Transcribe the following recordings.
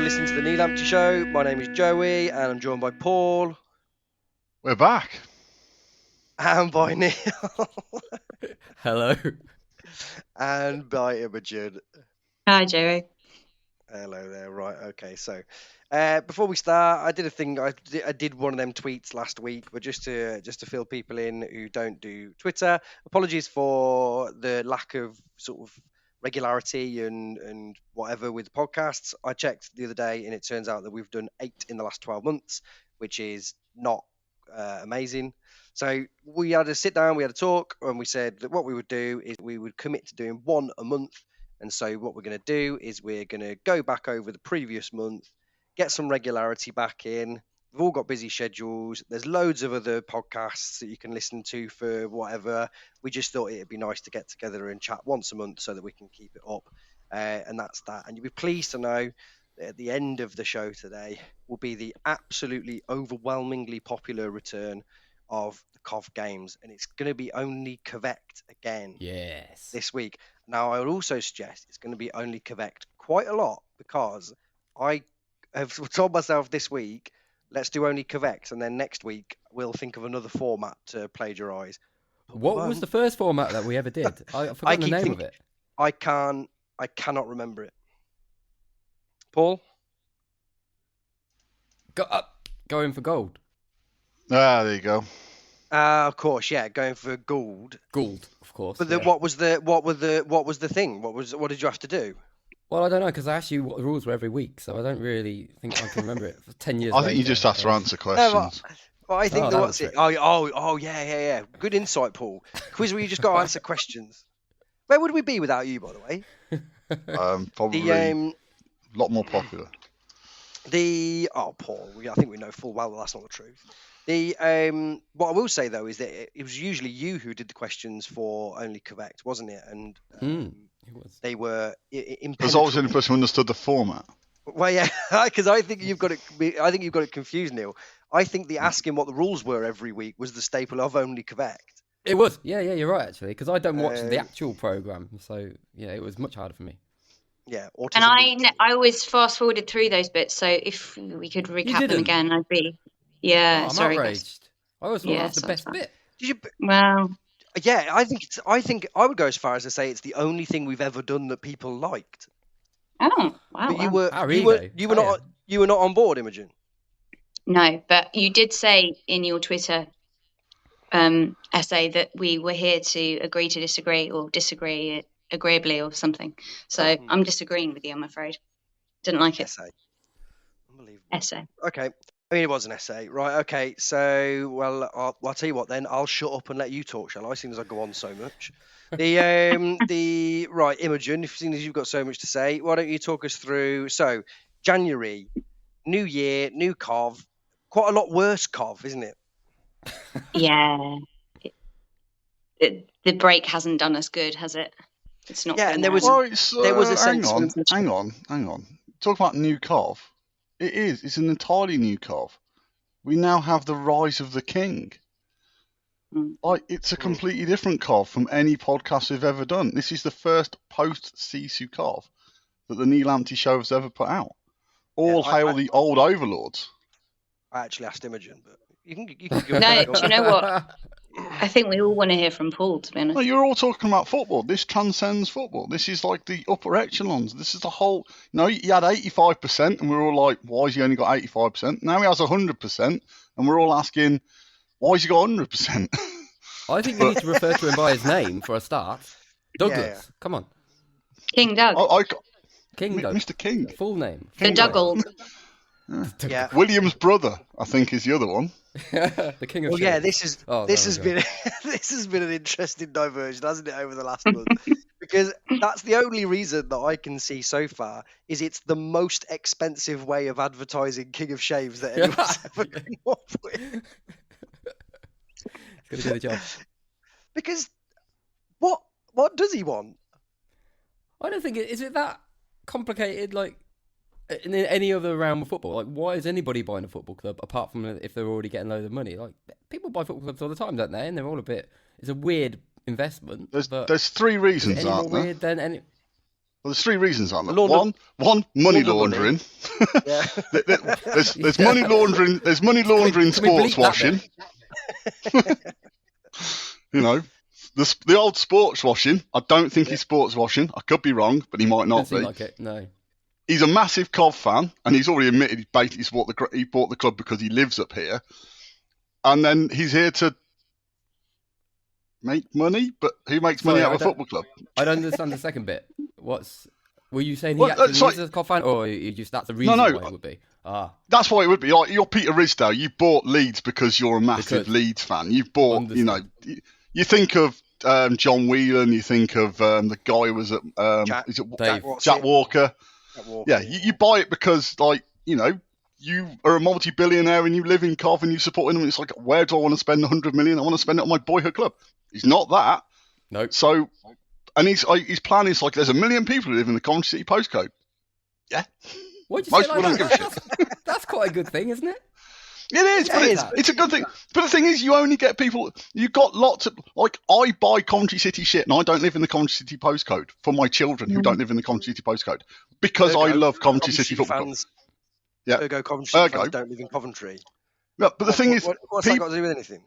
You're listening to the Lampteys Show. My name is Joey, and I'm joined by Paul. We're back. And by Neil. Hello. And by Imogen. Hi, Joey. Hello there. Right. Okay. So, before we start, I did a thing. I did one of them tweets last week, but just to fill people in who don't do Twitter. Apologies for the lack of sort of regularity and whatever with podcasts. I checked the other day, and it turns out that we've done 8 in the last 12 months, which is not amazing. So we had a sit down, we had a talk, and we said that what we would do is we would commit to doing 1 a month. And so what we're going to do is we're going to go back over the previous month, get some regularity back in. We've all got busy schedules. There's loads of other podcasts that you can listen to for whatever. We just thought it'd be nice to get together and chat once a month so that we can keep it up. And that's that. And you'll be pleased to know that at the end of the show today will be the absolutely overwhelmingly popular return of the COV games. And it's going to be only correct again this week. Now, I would also suggest it's going to be only correct quite a lot because I have told myself this week, let's do only correct, and then next week we'll think of another format to plagiarise. What was the first format that we ever did? I forgot the name of it. I cannot remember it. Paul? Going for gold. Ah, there you go. Of course, yeah, going for gold. Gold, of course. But what was the thing? What did you have to do? Well, I don't know because I asked you what the rules were every week, so I don't really think I can remember it for 10 years. I think you just have to answer questions. Well, I think what's it? Oh, yeah. Good insight, Paul. Quiz where you just got to answer questions. Where would we be without you, by the way? Probably a lot more popular. Paul, I think we know full well that that's not the truth. What I will say though is that it was usually you who did the questions for only correct, wasn't it? And it was. They were because I was the only person who understood the format. Well, yeah, because I think you've got it confused, Neil. I think the asking what the rules were every week was the staple of only correct. It was, yeah, you're right actually, because I don't watch the actual program, so yeah, it was much harder for me. Yeah, and I always fast forwarded through those bits, so if we could recap them again, I'd be I'm sorry. Outraged. I always thought that was the best bit. Did you? Well, yeah, I think I would go as far as to say it's the only thing we've ever done that people liked. Oh, wow! But you were not on board, Imogen. No, but you did say in your Twitter essay that we were here to agree to disagree or disagree agreeably or something. So I'm disagreeing with you, I'm afraid. Didn't like it. Essay. Unbelievable. Essay. Okay. I mean, it was an essay, right? Okay. So, well, I'll tell you what then. I'll shut up and let you talk, shall I? Seeing as I go on so much. Right, Imogen, seeing as you've got so much to say, why don't you talk us through? So, January, new year, new COV, quite a lot worse COV, isn't it? Yeah. The break hasn't done us good, has it? It's not. Yeah, and there was a sense. Hang on. Talk about new COV. It is. It's an entirely new COV. We now have the Rise of the King. It's a completely different COV from any podcast we've ever done. This is the first post-Sisu COV that the Lampteys Show has ever put out. All hail the old overlords. I actually asked Imogen, but you can No, do you know what? I think we all want to hear from Paul, to be honest. No, you're all talking about football. This transcends football. This is like the upper echelons. This is the whole... he had 85%, and we're all like, why has he only got 85%? Now he has 100%, and we're all asking, why has he got 100%? I think we need to refer to him by his name for a start. Douglas, come on. King Doug. King Doug. Mr. King. Full name. The Dougald. Yeah. William's brother, I think, is the other one. The King of this has been an interesting diversion, hasn't it, over the last month? Because that's the only reason that I can see so far is it's the most expensive way of advertising King of Shaves that anyone's ever come up with. It's gonna do the job. Because what does he want? I don't think is it that complicated. Like in any other realm of football, like why is anybody buying a football club apart from if they're already getting loads of money? Like people buy football clubs all the time, don't they? And they're all a bit. It's a weird investment. There's 3 reasons, any aren't more there? weird than any. Well, there's three reasons, aren't there? Launder- One, money Launder money. laundering. Yeah. There's money laundering. There's money laundering, Can we sports bleep that washing. You know, the old sports washing. I don't think he's sports washing. I could be wrong, but he might not Doesn't be. seem like it. No. He's a massive Cov fan, and he's already admitted he basically he bought the club because he lives up here, and then he's here to make money. But who makes money out of a football club? I don't understand the second bit. Were you saying he Well, actually sorry. is a Cov fan, or you just that's the reason No. why it would be? That's why it would be. Like, you're Peter Ridsdale. You bought Leeds because you're a massive Because- Leeds fan. You've bought, Understood. you think of John Whelan. You think of the guy who was at Jack- is it Dave. Jack Walker. Jack Walker. Yeah, you buy it because, like, you are a multi-billionaire and you live in Cov and you support him. And it's like, where do I want to spend 100 million? I want to spend it on my boyhood club. He's not that. Nope. So, and his plan is like, there's 1 million people who live in the Coventry City postcode. Yeah, Why'd you most say people like don't that? give a shit. That's quite a good thing, isn't it? It is, Yeah, but it is. it's a good thing. But the thing is, you only get people. You've got lots of, like, I buy Coventry City shit, and I don't live in the Coventry City postcode for my children who don't live in the Coventry City postcode because I Ergo, love Coventry City Football Club. fans. Yeah. Ergo, Coventry City Ergo. fans don't live in Coventry. Yeah, but the thing is, what's that got to do with anything?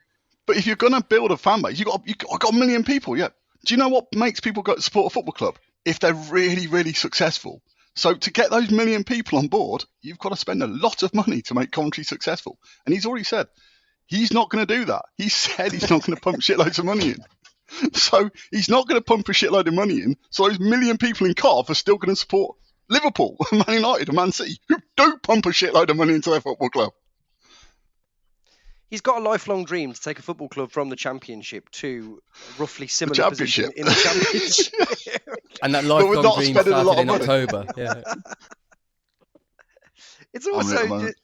but if you're gonna build a fan base, I got 1 million people. Yeah. Do you know what makes people go to support a football club? If they're really, really successful. So to get those 1 million people on board, you've got to spend a lot of money to make Coventry successful. And he's already said he's not going to do that. He said he's not going to pump shitloads of money in. So he's not going to pump a shitload of money in. So those 1 million people in Cov are still going to support Liverpool, Man United, and Man City, who do pump a shitload of money into their football club. He's got a lifelong dream to take a football club from the Championship to a roughly similar Championship. position in the Championship. And that we're lifelong not dream spending a lot started in of money. October. Yeah. It's also moment.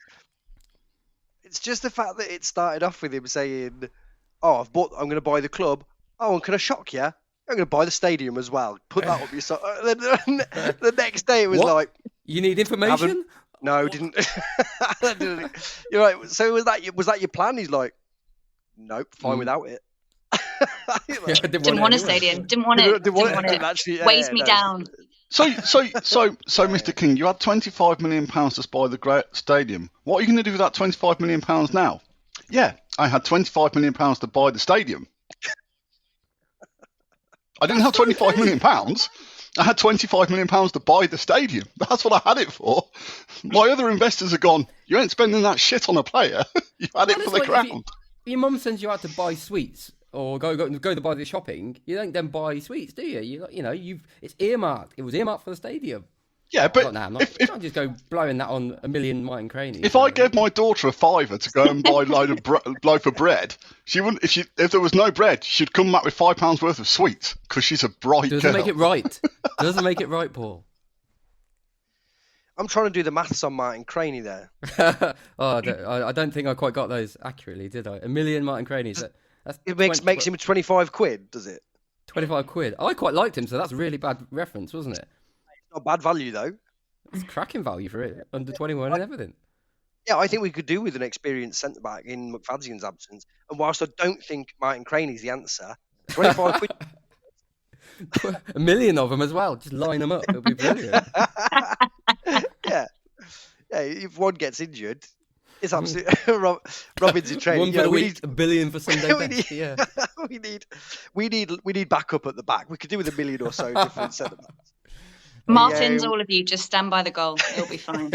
it's just the fact that it started off with him saying, "Oh, I'm going to buy the club. Oh, and can I shock you? I'm going to buy the stadium as well. Put that up your so." The next day it was What? like, You need information? Haven't- "No, didn't." You're right. So was that your plan? He's like, "Nope, fine without it." Yeah, I Didn't want a it anyway. stadium. Didn't want it. Didn't want it. Actually, Weighs me down. So, Mr. King, you had £25 million to buy the great stadium. What are you going to do with that £25 million now? Yeah, I had £25 million to buy the stadium. I didn't have £25 million. I had £25 million to buy the stadium. That's what I had it for. My other investors have gone, you ain't spending that shit on a player. You had it Well, for it's the like if ground. Your mum sends you out to buy sweets or go to buy the shopping. You don't then buy sweets, do you? It's earmarked. It was earmarked for the stadium. Yeah, but I'm not just go blowing that on 1 million Martin Craney. if I gave my daughter a fiver to go and buy a loaf of bread, she wouldn't. If there was no bread, she'd come back with £5 worth of sweets because she's a bright doesn't girl. make it right. Doesn't make it right, Paul. I'm trying to do the maths on Martin Craney there. I don't think I quite got those accurately, did I? 1 million Martin Craneys. That's It makes him 25 quid, does it? 25 quid. I quite liked him, so that's a really bad reference, wasn't it? Not bad value though. It's cracking value for it. Under 21 and everything. Yeah, I think we could do with an experienced centre back in McFadzean's absence. And whilst I don't think Martin Craney's the answer, 25 quid. 1 million of them as well. Just line them up. It'll be brilliant. Yeah, if one gets injured, it's absolutely Robin's in training. One for the week, $1 billion for Sunday we best. need, Yeah. we need backup at the back. We could do with 1 million or so different centre backs. Martins, Yeah. all of you, just stand by the goal. It'll be fine.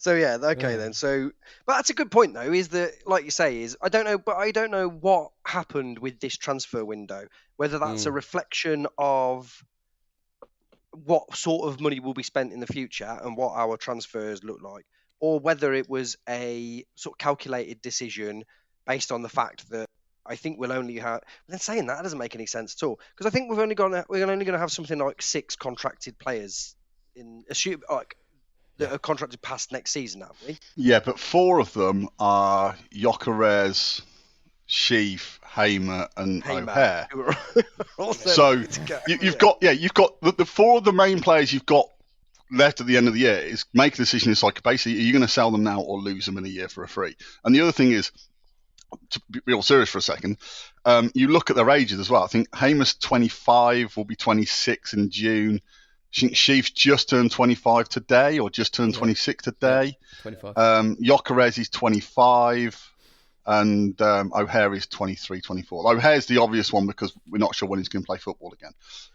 So yeah, okay then. So, but that's a good point though. Is that, like you say, I don't know what happened with this transfer window. Whether that's a reflection of what sort of money will be spent in the future and what our transfers look like, or whether it was a sort of calculated decision based on the fact that I think we'll only have. But then saying that doesn't make any sense at all, because I think we're only going to have something like 6 contracted players in that are contracted past next season, haven't we? Yeah, but 4 of them are Gyökeres, Sheaf, Hamer, and O'Hare. who are also So ready to go. you've got the 4 of the main players you've got left at the end of the year is make a decision. It's like, basically, are you going to sell them now or lose them in a year for a free? And the other thing is, to be real serious for a second, You look at their ages as well. I think Hamer's 25, will be 26 in June. I think Sheaf's just turned 25 today, or just turned 26 today. 25. Gyökeres is 25, and O'Hare is 23, 24. O'Hare's the obvious one because we're not sure when he's going to play football again.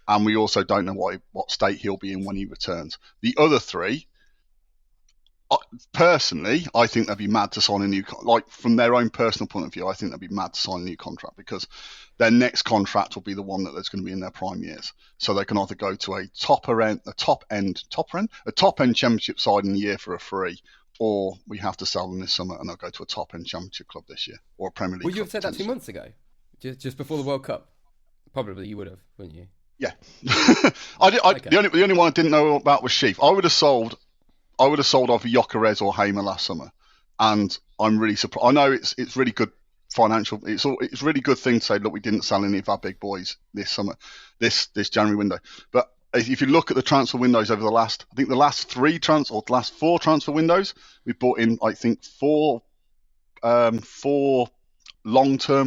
And we also don't know what state he'll be in when he returns. The other three, personally, I think they'd be mad to sign a new from their own personal point of view. I think they'd be mad to sign a new contract because their next contract will be the one that's going to be in their prime years. So they can either go to a top end championship side in the year for a free, or we have to sell them this summer and they'll go to a top end championship club this year or a Premier League. Would you have said that 2 months ago, just before the World Cup? Probably you would have, wouldn't you? Yeah. Okay. The only one I didn't know about was Sheaf. I would have sold either Gyökeres or Hamer last summer, and I'm really surprised. I know it's really good financial. It's really good thing to say, look, we didn't sell any of our big boys this summer, this January window. But if you look at the transfer windows over the last 4 transfer windows, we brought in, I think, four long-term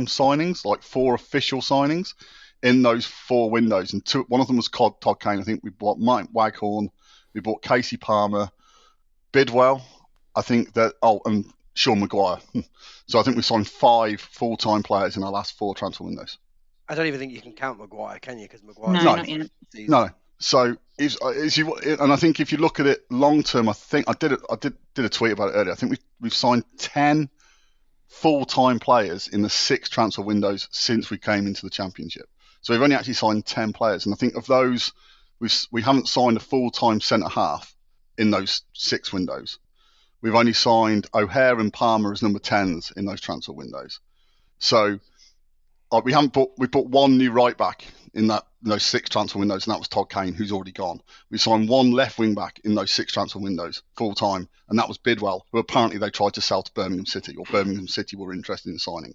signings, like 4 official signings in those 4 windows, and one of them was Todd Kane. I think we bought Mike Waghorn, we bought Casey Palmer, Bidwell, I think and Sean Maguire. So I think we signed 5 full-time players in our last 4 transfer windows. I don't even think you can count Maguire, can you? Because Maguire. No. So and I think if you look at it long-term, I think I did a tweet about it earlier. I think we've signed 10 full-time players in the 6 transfer windows since we came into the Championship. So we've only actually signed 10 players, and I think of those, we haven't signed a full-time centre half in those 6 windows. We've only signed O'Hare and Palmer as number 10s in those transfer windows. So we bought 1 new right back in those 6 transfer windows, and that was Todd Kane, who's already gone. We signed 1 left wing back in those 6 transfer windows full time, and that was Bidwell, who apparently they tried to sell to Birmingham City, or Birmingham City were interested in signing.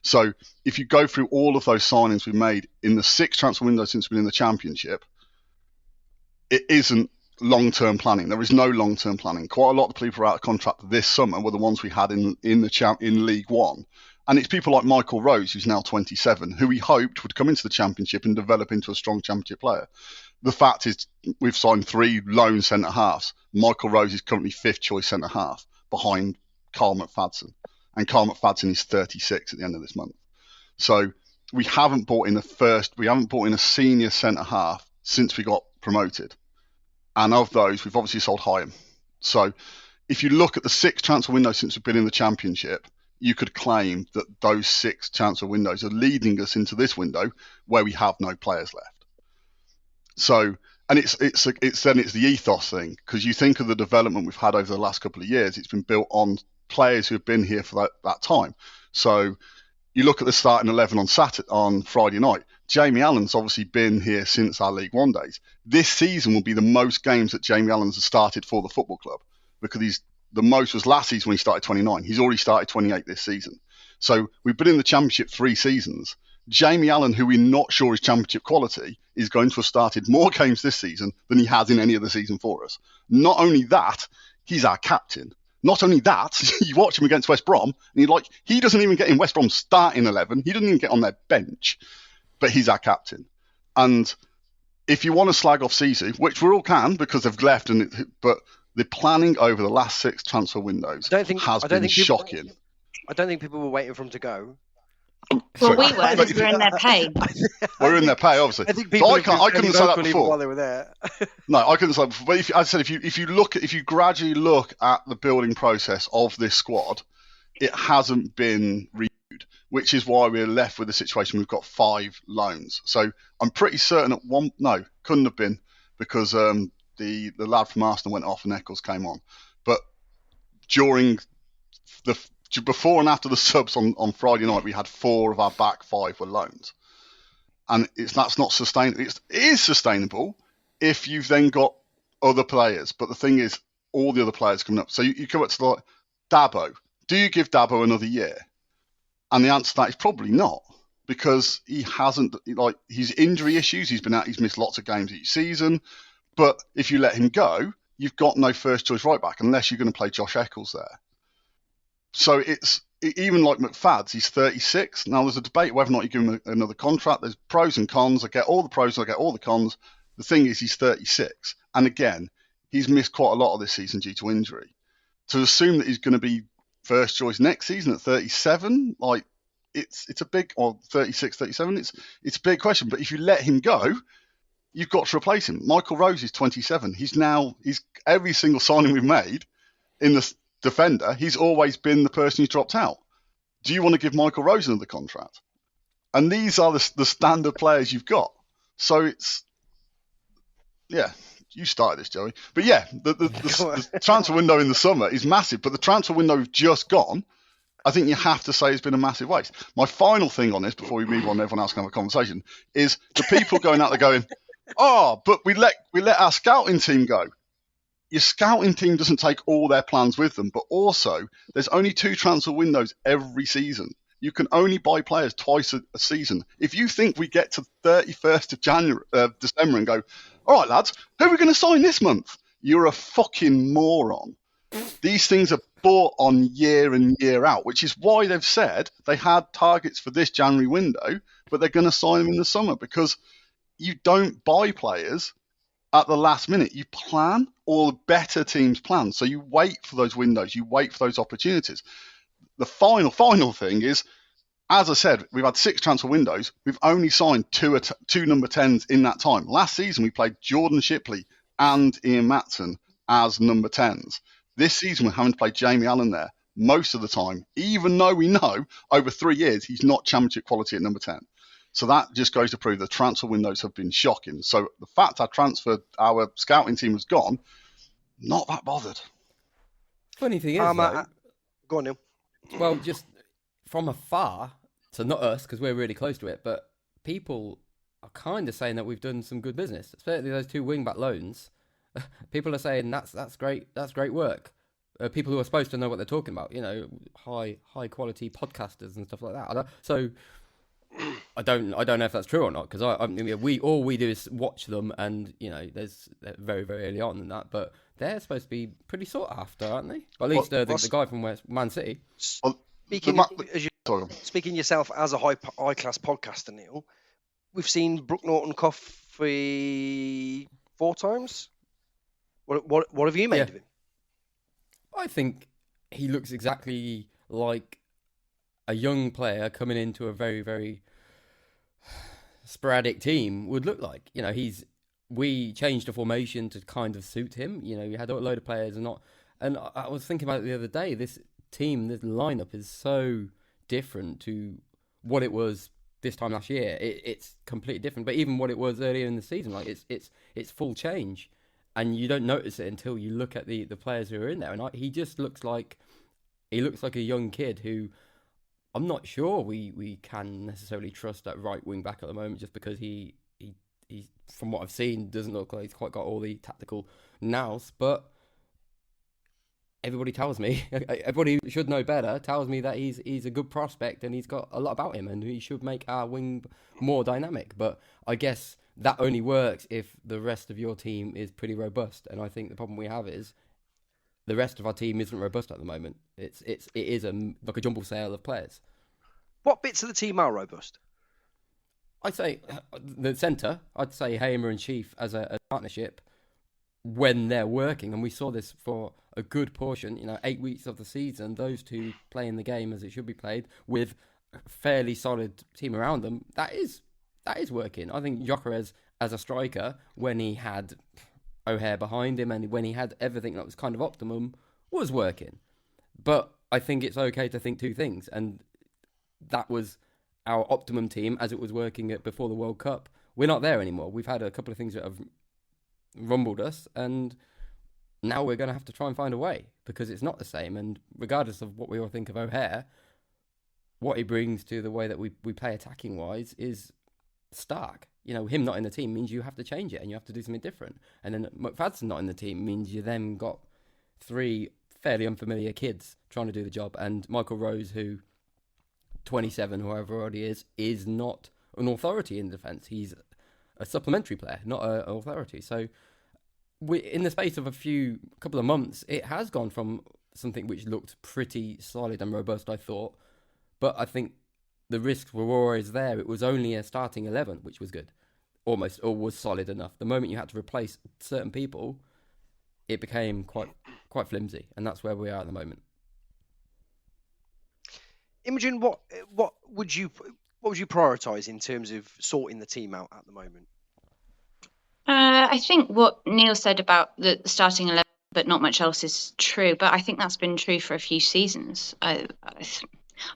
So if you go through all of those signings we've made in the 6 transfer windows since we've been in the Championship, it isn't long-term planning. There is no long-term planning. Quite a lot of the people out of contract this summer were the ones we had in League One. And it's people like Michael Rose, who's now 27, who we hoped would come into the Championship and develop into a strong Championship player. The fact is, we've signed 3 loan centre-halves. Michael Rose is currently 5th choice centre-half behind Carl McFadden. And Carl McFadden is 36 at the end of this month. So we haven't bought in a senior centre-half since we got promoted. And of those, we've obviously sold Hyam. So if you look at the 6 transfer windows since we've been in the Championship, you could claim that those 6 transfer windows are leading us into this window where we have no players left. So, and it's the ethos thing, because you think of the development we've had over the last couple of years, it's been built on players who have been here for that time. So you look at the starting 11 on Friday night. Jamie Allen's obviously been here since our League One days. This season will be the most games that Jamie Allen's has started for the football club, because the most was last season when he started 29. He's already started 28 this season. So we've been in the Championship 3 seasons. Jamie Allen, who we're not sure is Championship quality, is going to have started more games this season than he has in any other season for us. Not only that, he's our captain. Not only that, you watch him against West Brom, and he doesn't even get in West Brom's starting 11. He doesn't even get on their bench, but he's our captain. And if you want to slag off Sisu, which we all can because they've left, but the planning over the last 6 transfer windows has been shocking. I don't think people were waiting for him to go. Well, we were, because we're in their pay. We're in their pay, obviously. I think people I couldn't say that before. While they were there. No, I couldn't say that before. But if you gradually look at the building process of this squad, it hasn't been reviewed, which is why we're left with the situation we've got 5 loans. So I'm pretty certain couldn't have been, because the lad from Arsenal went off and Eccles came on. But during before and after the subs on Friday night, we had 4 of our back 5 were loans. And that's not sustainable. It is sustainable if you've then got other players. But the thing is, all the other players coming up. So you come up to Dabo. Do you give Dabo another year? And the answer to that is probably not, because he hasn't, his injury issues. He's missed lots of games each season. But if you let him go, you've got no first choice right back unless you're going to play Josh Eccles there. So even like McFad's, he's 36. Now there's a debate whether or not you give him another contract. There's pros and cons. I get all the pros, I get all the cons. The thing is, he's 36, and again, he's missed quite a lot of this season due to injury. To assume that he's going to be first choice next season at 37, like it's a big, or 36, 37, it's a big question. But if you let him go, you've got to replace him. Michael Rose is 27. He's every single signing we've made in the defender, he's always been the person who's dropped out. Do you want to give Michael Rose another contract? And these are the standard players you've got. So you started this, Joey. But yeah, the transfer window in the summer is massive, but the transfer window we've just gone, I think you have to say it's been a massive waste. My final thing on this, before we move on, everyone else can have a conversation, is the people going out there going, but we let our scouting team go. Your scouting team doesn't take all their plans with them, but also there's only 2 transfer windows every season. You can only buy players twice a season. If you think we get to 31st of December and go, all right, lads, who are we going to sign this month? You're a fucking moron. These things are bought on year in, year out, which is why they've said they had targets for this January window, but they're going to sign them in the summer, because you don't buy players at the last minute. You plan, or better teams plan. So you wait for those windows, you wait for those opportunities. The final thing is, as I said, we've had 6 transfer windows. We've only signed two number 10s in that time. Last season, we played Jordan Shipley and Ian Matson as number 10s. This season, we're having to play Jamie Allen there most of the time, even though we know over 3 years he's not championship quality at number 10. So that just goes to prove the transfer windows have been shocking. So the fact our scouting team has gone, not that bothered. Funny thing is, though, go on, Neil. Well, just from afar, so not us, because we're really close to it, but people are kind of saying that we've done some good business, especially those 2 wing-back loans. People are saying that's great work. People who are supposed to know what they're talking about, high quality podcasters and stuff like that. So I don't know if that's true or not, because we do is watch them, and they're very, very early on in that, but they're supposed to be pretty sought after, aren't they? Or at least the guy from Man City. Speaking yourself as a high class podcaster, Neil, we've seen Brooke Norton coffee 4 times. What have you made of him? I think he looks exactly like a young player coming into a very, very sporadic team would look like. We changed the formation to kind of suit him. You had a load of players and I was thinking about it the other day. This team, this lineup is so different to what it was this time last year. It's completely different. But even what it was earlier in the season, like it's full change, and you don't notice it until you look at the players who are in there. And he just looks like a young kid who I'm not sure we can necessarily trust at right wing back at the moment, just because he from what I've seen doesn't look like he's quite got all the tactical nous. But everybody should know better, tells me that he's a good prospect and he's got a lot about him and he should make our wing more dynamic. But I guess that only works if the rest of your team is pretty robust. And I think the problem we have is the rest of our team isn't robust at the moment. It is like a jumble sale of players. What bits of the team are robust? I'd say the centre. I'd say Hamer and Chief as a partnership when they're working, and we saw this for a good portion. 8 weeks of the season, those 2 playing the game as it should be played with a fairly solid team around them. That is working. I think Gyökeres as a striker, when he had O'Hare behind him and when he had everything that was kind of optimum, was working. But I think it's okay to think 2 things, and that was our optimum team as it was working before the World Cup. We're not there anymore. We've had a couple of things that have rumbled us, and now we're going to have to try and find a way, because it's not the same. And regardless of what we all think of O'Hare, what he brings to the way that we play attacking wise is stark. Him not in the team means you have to change it and you have to do something different. And then McFadden not in the team means you then got 3 fairly unfamiliar kids trying to do the job. And Michael Rose, who 27, whoever already is not an authority in defence. He's a supplementary player, not an authority. So in the space of a couple of months, it has gone from something which looked pretty solid and robust, I thought. But I think the risks were always there. It was only a starting 11, which was good, almost, or was solid enough. The moment you had to replace certain people, it became quite flimsy, and that's where we are at the moment. Imogen, what would you prioritise in terms of sorting the team out at the moment? I think what Neil said about the starting 11, but not much else, is true. But I think that's been true for a few seasons. I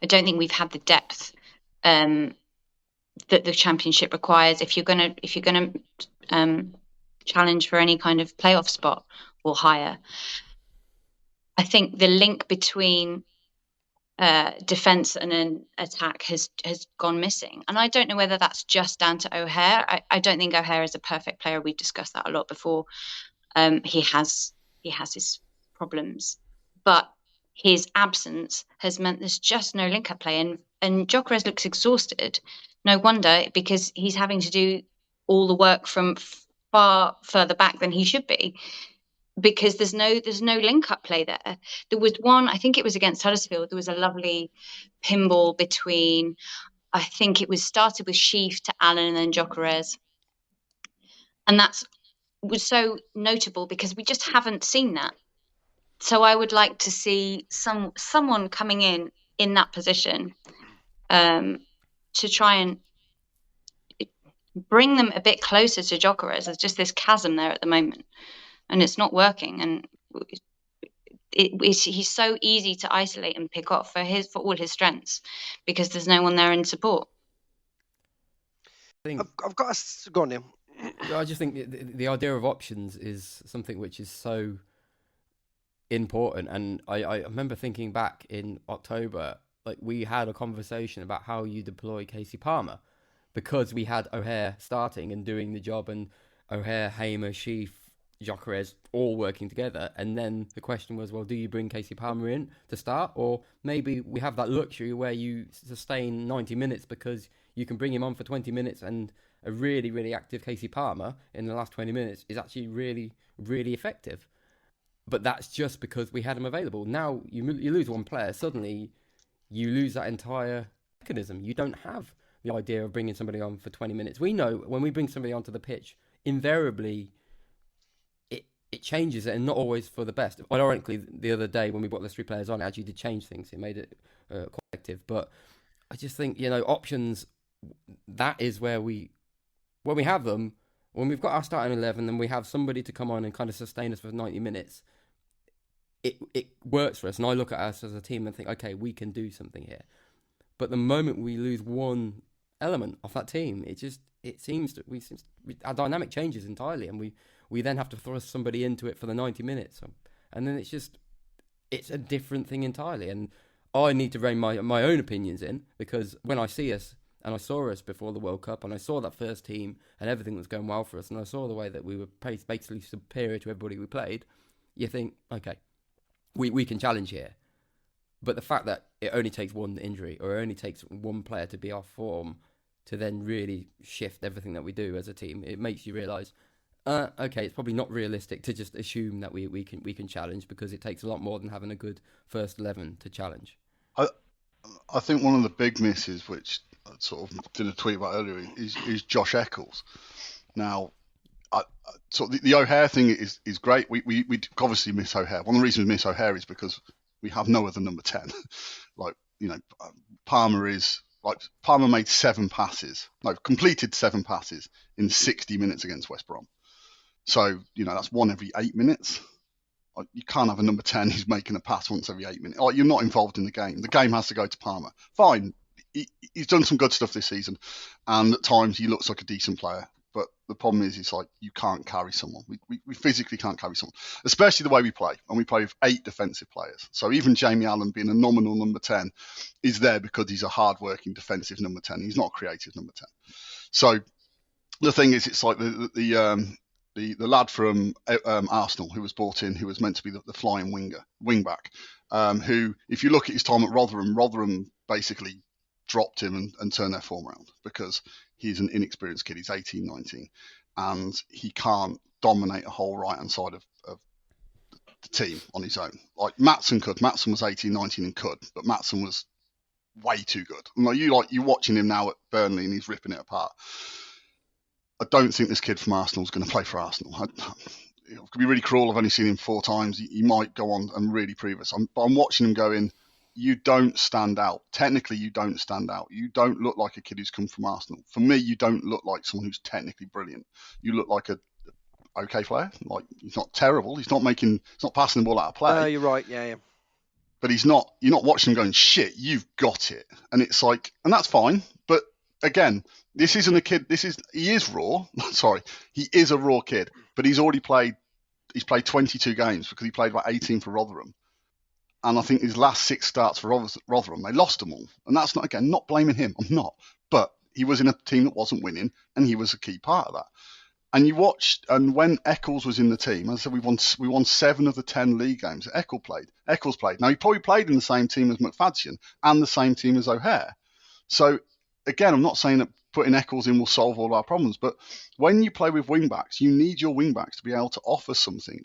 don't think we've had the depth that the Championship requires if you're gonna challenge for any kind of playoff spot or higher. I think the link between defence and an attack has gone missing, and I don't know whether that's just down to O'Hare. I don't think O'Hare is a perfect player. We've discussed that a lot before. He has his problems, but his absence has meant there's just no link-up play, and Gyökeres looks exhausted. No wonder, because he's having to do all the work from far further back than he should be, because there's no link-up play there. There was one, I think it was against Huddersfield, there was a lovely pinball between, I think it was started with Sheaf to Allen and then Gyökeres, and that was so notable because we just haven't seen that. So I would like to see someone coming in that position to try and bring them a bit closer to Gyökeres. There's just this chasm there at the moment, and it's not working. And he's so easy to isolate and pick off for all his strengths because there's no one there in support. I've got to go on, Neil. I just think the idea of options is something which is so important. And I remember thinking back in October, like we had a conversation about how you deploy Casey Palmer, because we had O'Hare starting and doing the job, and O'Hare, Hamer, Sheaf, Gyökeres all working together. And then the question was, well, do you bring Casey Palmer in to start? Or maybe we have that luxury where you sustain 90 minutes because you can bring him on for 20 minutes, and a really, really active Casey Palmer in the last 20 minutes is actually really, really effective. But that's just because we had him available. Now you lose one player, suddenly you lose that entire mechanism. You don't have the idea of bringing somebody on for 20 minutes. We know when we bring somebody onto the pitch, invariably it changes it, and not always for the best. Ironically, the other day when we brought those three players on, it actually did change things. It made it quite effective. But I just think, options, that is where when we have them, when we've got our starting 11 and we have somebody to come on and kind of sustain us for 90 minutes, it works for us. And I look at us as a team and think, okay, we can do something here. But the moment we lose one element of that team, our dynamic changes entirely, and we then have to thrust somebody into it for the 90 minutes. And then it's a different thing entirely. And I need to rein my own opinions in, because when I see us, and I saw us before the World Cup, and I saw that first team and everything was going well for us, and I saw the way that we were basically superior to everybody we played, you think, okay, we can challenge here. But the fact that it only takes one injury, or it only takes one player to be off form to then really shift everything that we do as a team, it makes you realise, okay, it's probably not realistic to just assume that we can challenge, because it takes a lot more than having a good first 11 to challenge. I think one of the big misses, which I sort of did a tweet about earlier, is Josh Eccles. Now, the O'Hare thing is great. We obviously miss O'Hare. One of the reasons we miss O'Hare is because we have no other number 10. Palmer made completed 7 passes in 60 minutes against West Brom. So, that's one every 8 minutes. You can't have a number 10 who's making a pass once every 8 minutes. You're not involved in the game. The game has to go to Palmer. Fine. He's done some good stuff this season, and at times he looks like a decent player. But the problem is, it's like you can't carry someone. We physically can't carry someone, especially the way we play. And we play with 8 defensive players. So even Jamie Allen being a nominal number 10 is there because he's a hard-working defensive number 10. He's not a creative number 10. So the thing is, it's like the lad from Arsenal who was brought in, who was meant to be the flying wing-back, who, if you look at his time at Rotherham basically dropped him and turned their form around, because he's an inexperienced kid. He's 18, 19, and he can't dominate a whole right-hand side of the team on his own. Like Maatsen could. Maatsen was 18, 19 and could, but Maatsen was way too good. And you're watching him now at Burnley and he's ripping it apart. I don't think this kid from Arsenal is going to play for Arsenal. It could be really cruel. I've only seen him 4 times. He might go on and really prove us. But I'm watching him going, you don't stand out. Technically, you don't stand out. You don't look like a kid who's come from Arsenal. For me, you don't look like someone who's technically brilliant. You look like a okay player. Like, he's not terrible. He's not passing the ball out of play. No, you're right. Yeah. But you're not watching him going, shit, you've got it. And it's like, and that's fine. But again, this isn't a kid. He is raw. Sorry, he is a raw kid. But he's played 22 games because he played about 18 for Rotherham. And I think his last 6 starts for Rotherham, they lost them all. And that's not blaming him. I'm not. But he was in a team that wasn't winning, and he was a key part of that. And you watched, and when Eccles was in the team, as I said, we won 7 of the 10 league games that Eccles played. Now, he probably played in the same team as McFadzean and the same team as O'Hare. So, again, I'm not saying that putting Eccles in will solve all our problems, but when you play with wing-backs, you need your wing-backs to be able to offer something.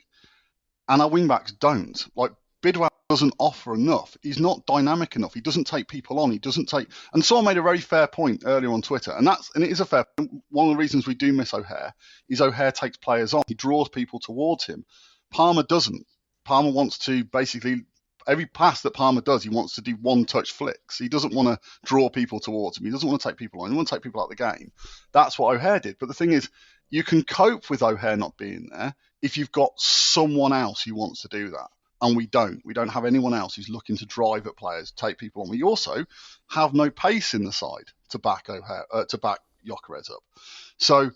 And our wing-backs don't. Like, Bidwell doesn't offer enough. He's not dynamic enough. He doesn't take people on. And someone made a very fair point earlier on Twitter, and it is a fair point. One of the reasons we do miss O'Hare is O'Hare takes players on. He draws people towards him. Palmer doesn't. Palmer wants to basically, every pass that Palmer does, he wants to do one-touch flicks. He doesn't want to draw people towards him. He doesn't want to take people on. He wants to take people out of the game. That's what O'Hare did. But the thing is, you can cope with O'Hare not being there if you've got someone else who wants to do that. And we don't. We don't have anyone else who's looking to drive at players, take people on. We also have no pace in the side to back Gyökeres up. So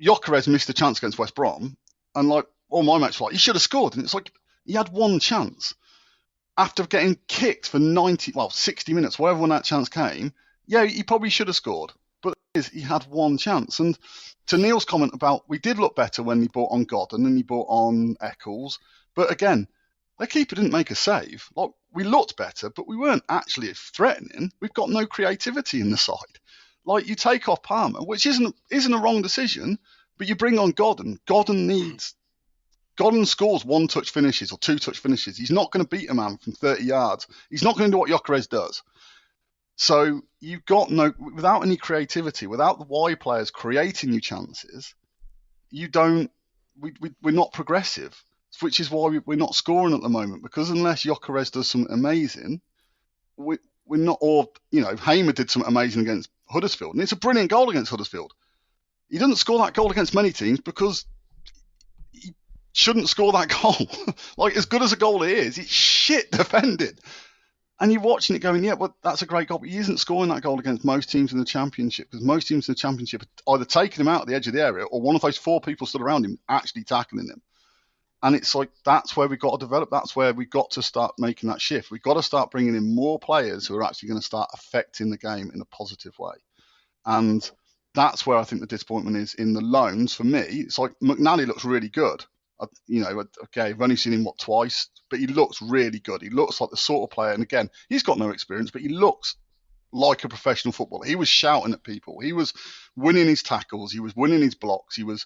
Gyökeres missed a chance against West Brom, and like all my mates were like, he should have scored. And it's like he had one chance after getting kicked for 60 minutes, wherever when that chance came. Yeah, he probably should have scored, but he had one chance. And to Neil's comment about we did look better when he brought on Godden and he brought on Eccles. But again, their keeper didn't make a save. Like, we looked better, but we weren't actually threatening. We've got no creativity in the side. Like, you take off Palmer, which isn't a wrong decision, but you bring on Godden. Godden scores 1-touch finishes or 2-touch finishes. He's not going to beat a man from 30 yards. He's not going to do what Gyökeres does. So you've got without any creativity, without the wide players creating you chances, we're not progressive. Which is why we're not scoring at the moment, because unless Gyökeres does something amazing, we're not. Or Hamer did something amazing against Huddersfield, and it's a brilliant goal against Huddersfield. He doesn't score that goal against many teams because he shouldn't score that goal. Like, as good as a goal it is, it's shit defended. And you're watching it going, yeah, well, that's a great goal, but he isn't scoring that goal against most teams in the Championship, because most teams in the Championship are either taking him out at the edge of the area or one of those 4 people stood around him actually tackling him. And it's like, that's where we've got to develop. That's where we've got to start making that shift. We've got to start bringing in more players who are actually going to start affecting the game in a positive way. And that's where I think the disappointment is in the loans. For me, it's like McNally looks really good. Okay, I've only seen him, twice, but he looks really good. He looks like the sort of player, and again, he's got no experience, but he looks like a professional footballer. He was shouting at people. He was winning his tackles. He was winning his blocks. He was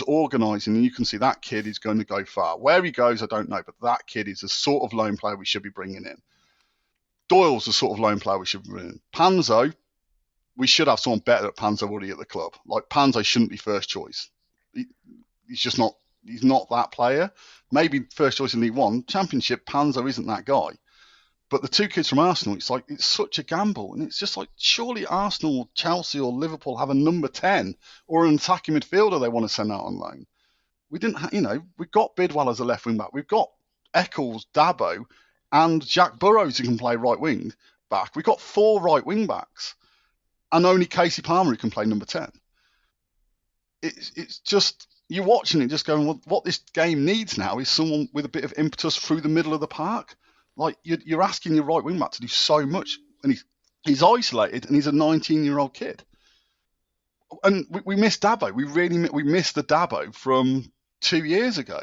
organising, and you can see that kid is going to go far. Where he goes, I don't know, but that kid is the sort of lone player we should be bringing in. Doyle's the sort of lone player we should be bringing in. Panzo, we should have someone better at Panzo already at the club. Like, Panzo shouldn't be first choice. He's just not. He's not that player. Maybe first choice in League One. Championship, Panzo isn't that guy. But the 2 kids from Arsenal, it's such a gamble. And it's just like, surely Arsenal, or Chelsea or Liverpool have a number 10 or an attacking midfielder they want to send out on loan. We didn't, we've got Bidwell as a left wing back. We've got Eccles, Dabo, and Jack Burrows who can play right wing back. We've got 4 right wing backs, and only Casey Palmer who can play number 10. It's just, you're watching it just going, well, what this game needs now is someone with a bit of impetus through the middle of the park. Like, you're asking your right wing back to do so much, and he's isolated, and he's a 19-year-old kid. And we missed Dabo. We missed the Dabo from 2 years ago.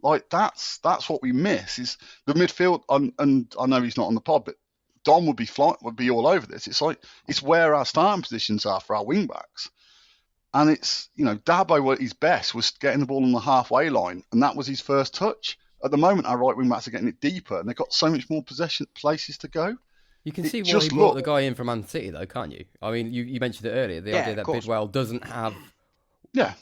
Like, that's what we miss, is the midfield. And I know he's not on the pod, but Dom would be all over this. It's like, it's where our starting positions are for our wing backs. And Dabo at his best was getting the ball on the halfway line, and that was his first touch. At the moment, our right wing backs are getting it deeper, and they've got so much more possession places to go. You can see why he brought the guy in from Man City, though, can't you? I mean, you mentioned it earlier, the idea that Bidwell doesn't have... Yeah.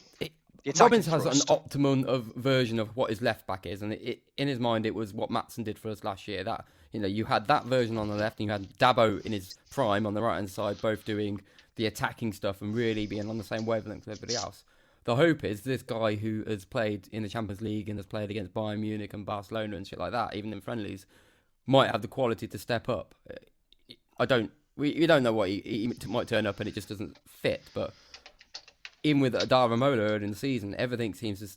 Robbins has an optimum version of what his left back is, and in his mind, it was what Maatsen did for us last year. That you had that version on the left, and you had Dabo in his prime on the right hand side, both doing the attacking stuff and really being on the same wavelength as everybody else. The hope is this guy who has played in the Champions League and has played against Bayern Munich and Barcelona and shit like that, even in friendlies, might have the quality to step up. We don't know what he might turn up and it just doesn't fit, but even with Adaramola early in the season, everything seems to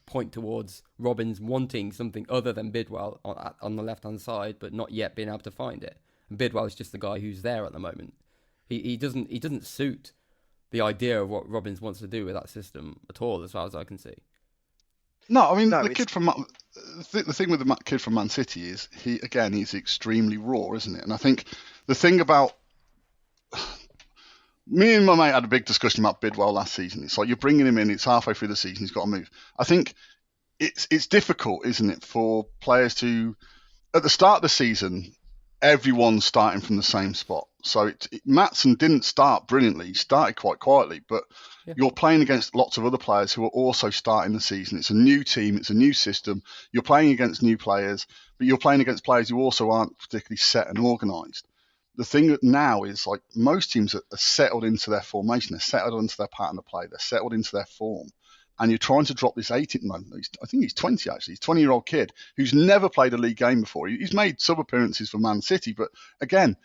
point towards Robbins wanting something other than Bidwell on the left-hand side, but not yet being able to find it. And Bidwell is just the guy who's there at the moment. He doesn't suit the idea of what Robbins wants to do with that system at all, as far as I can see. No, I mean, the thing with the kid from Man City is, he's extremely raw, isn't it? And I think the thing about... Me and my mate had a big discussion about Bidwell last season. It's like you're bringing him in, it's halfway through the season, he's got to move. I think it's difficult, isn't it, for players to... At the start of the season, everyone's starting from the same spot. So Maatsen didn't start brilliantly. He started quite quietly, but you're playing against lots of other players who are also starting the season. It's a new team. It's a new system. You're playing against new players, but you're playing against players who also aren't particularly set and organised. The thing now is, like, most teams are settled into their formation. They're settled into their pattern of play. They're settled into their form. And you're trying to drop this 18... No, I think he's 20, actually. He's a 20-year-old kid who's never played a league game before. He's made sub-appearances for Man City, but again...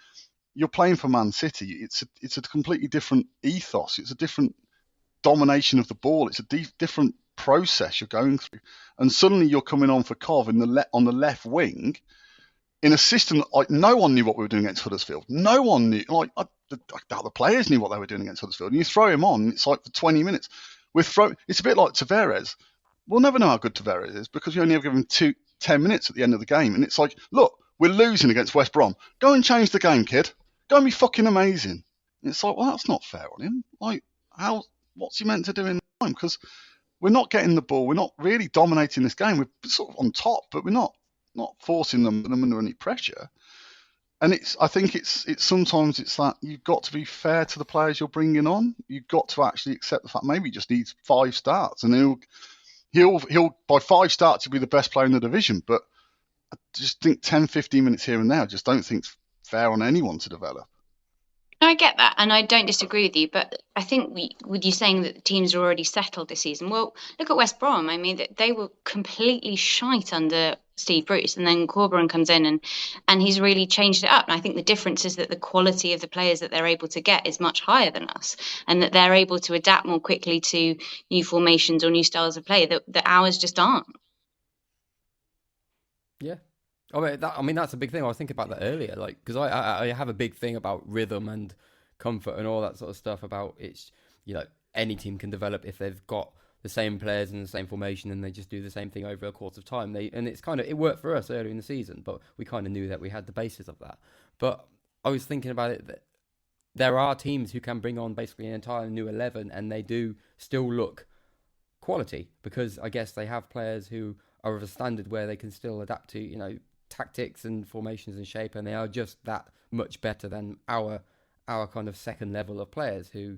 You're playing for Man City. It's a completely different ethos. It's a different domination of the ball. It's a different process you're going through. And suddenly you're coming on for Kov on the left wing in a system that, like, no one knew what we were doing against Huddersfield. No one knew. Like, I doubt the players knew what they were doing against Huddersfield. And you throw him on, and it's like for 20 minutes. It's a bit like Tavares. We'll never know how good Tavares is because we only ever give him 10 minutes at the end of the game. And it's like, look, we're losing against West Brom. Go and change the game, kid. Go and be fucking amazing. And it's like, well, that's not fair on him. Like, what's he meant to do in the time? Because we're not getting the ball. We're not really dominating this game. We're sort of on top, but we're not forcing them under any pressure. And I think it's sometimes it's that you've got to be fair to the players you're bringing on. You've got to actually accept the fact maybe he just needs 5 starts, and he'll by 5 starts he'll be the best player in the division. But I just think 10, 15 minutes here and there, I just don't think it's fair on anyone to develop. I get that, and I don't disagree with you, but I think with you saying that the teams are already settled this season, well, look at West Brom. I mean, they were completely shite under Steve Bruce, and then Corberan comes in and he's really changed it up. And I think the difference is that the quality of the players that they're able to get is much higher than us, and that they're able to adapt more quickly to new formations or new styles of play that ours just aren't. Yeah. I mean, that's a big thing. I was thinking about that earlier, like, because I have a big thing about rhythm and comfort and all that sort of stuff. About it's, any team can develop if they've got the same players in the same formation and they just do the same thing over a course of time. It worked for us earlier in the season, but we kind of knew that we had the basis of that. But I was thinking about it that there are teams who can bring on basically an entirely new 11 and they do still look quality because I guess they have players who are of a standard where they can still adapt to, tactics and formations and shape, and they are just that much better than our kind of second level of players who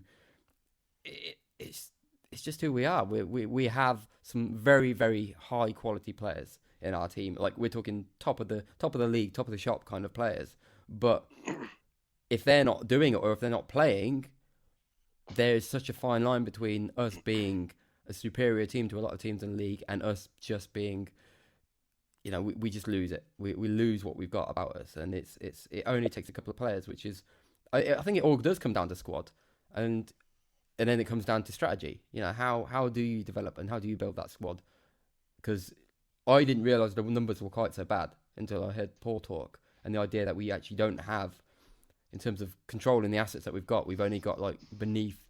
it's just who we are. We have some very, very high quality players in our team. Like, we're talking top of the league, top of the shop kind of players. But if they're not doing it or if they're not playing, there's such a fine line between us being a superior team to a lot of teams in the league and us just being, we just lose it. We lose what we've got about us, and it only takes a couple of players, which is, I think it all does come down to squad, and then it comes down to strategy. How do you develop and how do you build that squad? Because I didn't realise the numbers were quite so bad until I heard Paul talk, and the idea that we actually don't have, in terms of controlling the assets that we've got, we've only got like beneath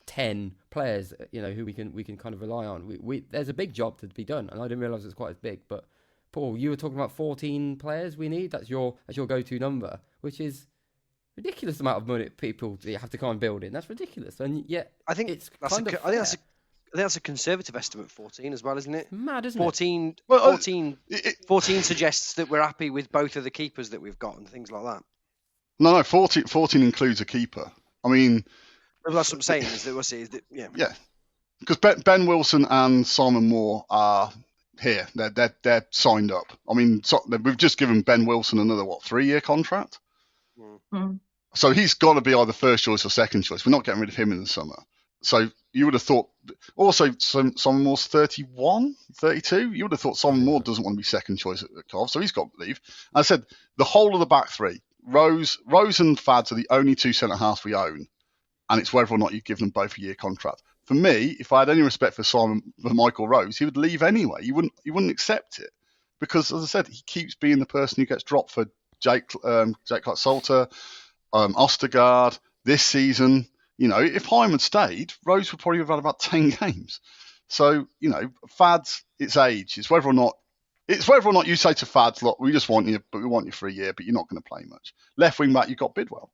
10 players, who we can kind of rely on. There's a big job to be done, and I didn't realise it's quite as big, but. Paul, you were talking about 14 players we need. That's your go-to number, which is ridiculous amount of money people you have to kind of build in. That's ridiculous, and yet I think it's that's kind of I think that's a conservative estimate, 14 as well, isn't it? Mad, isn't 14, it? 14, 14 suggests that we're happy with both of the keepers that we've got and things like that. No, 14 includes a keeper. I mean, well, that's what I'm saying. Is that yeah. Yeah, because Ben Wilson and Simon Moore are here. They're signed up. I mean, we've just given Ben Wilson another 3-year contract. Mm. So he's got to be either first choice or second choice. We're not getting rid of him in the summer. So you would have thought, also, Simon Moore's 31, 32. You would have thought Simon Moore doesn't want to be second choice at Cov, so he's got to leave. I said the whole of the back three, Rose and Fads are the only two centre-halves we own, and it's whether or not you give them both a year contract. For me, if I had any respect for Michael Rose, he would leave anyway. He wouldn't accept it because, as I said, he keeps being the person who gets dropped for Jake Clark-Salter, Ostergaard this season. You know, if Heim had stayed, Rose would probably have had about 10 games. So, you know, Fads, it's age. It's whether or not you say to Fads, look, we just want you, but we want you for a year, but you're not going to play much. Left wing back, you've got Bidwell.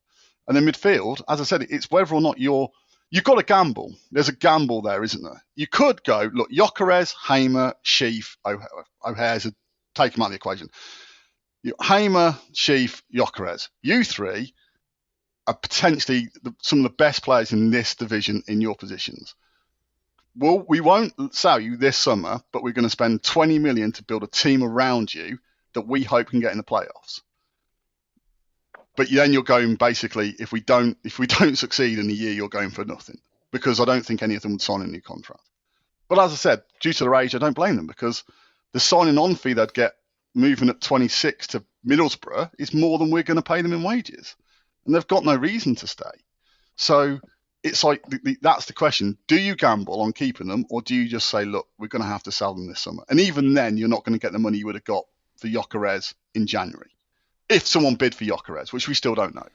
And then midfield, as I said, it's whether or not you've got to gamble. There's a gamble there, isn't there? You could go, look, Gyökeres, Hamer, Sheaf, O'Hare's take him out of the equation. Hamer, Sheaf, Gyökeres. You three are potentially some of the best players in this division in your positions. Well, we won't sell you this summer, but we're going to spend 20 million to build a team around you that we hope can get in the playoffs. But then you're going basically, if we don't succeed in a year, you're going for nothing, because I don't think any of them would sign a new contract. But as I said, due to their age, I don't blame them, because the signing on fee they'd get moving at 26 to Middlesbrough is more than we're going to pay them in wages. And they've got no reason to stay. So it's like, that's the question. Do you gamble on keeping them, or do you just say, look, we're going to have to sell them this summer? And even then, you're not going to get the money you would have got for Gyökeres in January. If someone bid for Gyökeres, which we still don't know.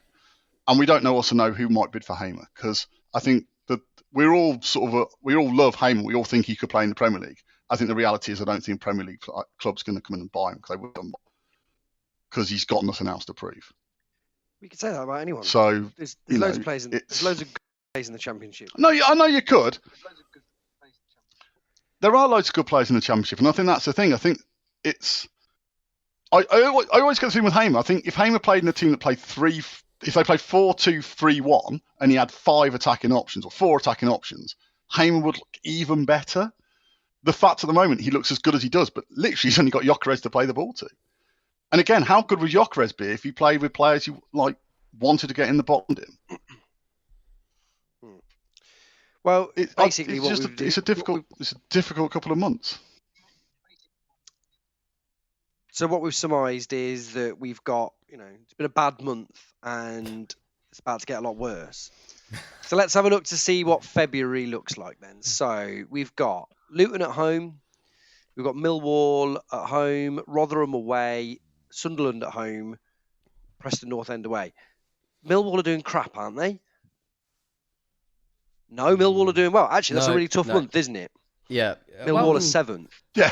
And we don't also know who might bid for Hamer, because I think that we all love Hamer. We all think he could play in the Premier League. I think the reality is I don't think Premier League club's going to come in and buy him, because he's got nothing else to prove. We could say that about anyone. So there's loads of players. There's loads of good players in the Championship. No, I know you could. There are loads of good players in the Championship, and I think that's the thing. I think it's. I always get the thing with Hamer. I think if Hamer played in a team that played if they played 4-2-3-1, and he had 5 attacking options or 4 attacking options, Hamer would look even better. The fact at the moment he looks as good as he does, but literally he's only got Gyökeres to play the ball to. And again, how good would Gyökeres be if he played with players who wanted to get in the bottom of him? Well, basically, it's a difficult couple of months. So what we've surmised is that we've got, it's been a bad month and it's about to get a lot worse. So let's have a look to see what February looks like then. So we've got Luton at home, we've got Millwall at home, Rotherham away, Sunderland at home, Preston North End away. Millwall are doing crap, aren't they? No, Millwall are doing well. Actually, that's a really tough month, isn't it? Yeah. Millwall are 7th. Yeah.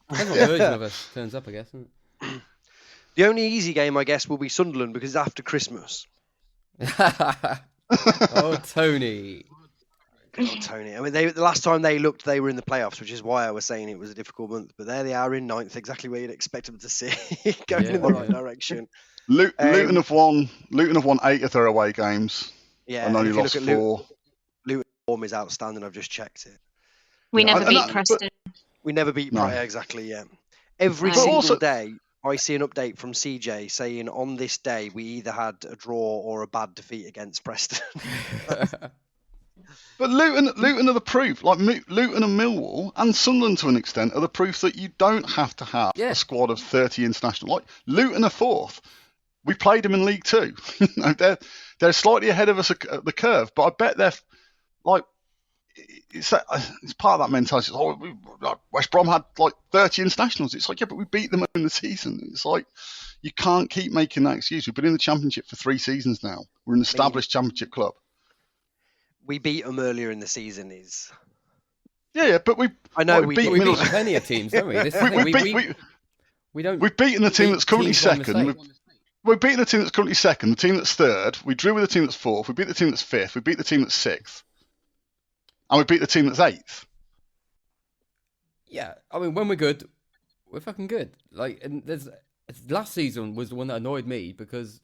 Depends what version of us turns up, I guess. Isn't it? The only easy game, I guess, will be Sunderland because it's after Christmas. Oh, Tony. God, Tony. I mean, the last time they looked, they were in the playoffs, which is why I was saying it was a difficult month. But there they are in 9th, exactly where you'd expect them to see, going in the right direction. Luton have won 8 of their away games. Yeah, and only lost 4. Luton form is outstanding. I've just checked it. We never beat Preston. We never beat Preston. Exactly. Yeah. Every single day, I see an update from CJ saying on this day we either had a draw or a bad defeat against Preston. But Luton are the proof. Like Luton and Millwall and Sunderland to an extent are the proof that you don't have to have a squad of 30 international. Like Luton are 4th. We played them in League 2. They're slightly ahead of us at the curve, but I bet they're like it's part of that mentality. West Brom had 30 internationals. It's like, yeah, but we beat them in the season. It's like you can't keep making that excuse. We've been in the Championship for 3 seasons now. We're an established Championship club. We beat them earlier in the season. But we beat plenty of teams, don't we? We've beaten the team that's currently second. We've beaten the team that's currently second, the team that's 3rd. We drew with the team that's 4th. We beat the team that's 5th. We beat the team that's 6th. and we beat the team that's 8th. Yeah, I mean, when we're good, we're fucking good. Like, and last season was the one that annoyed me because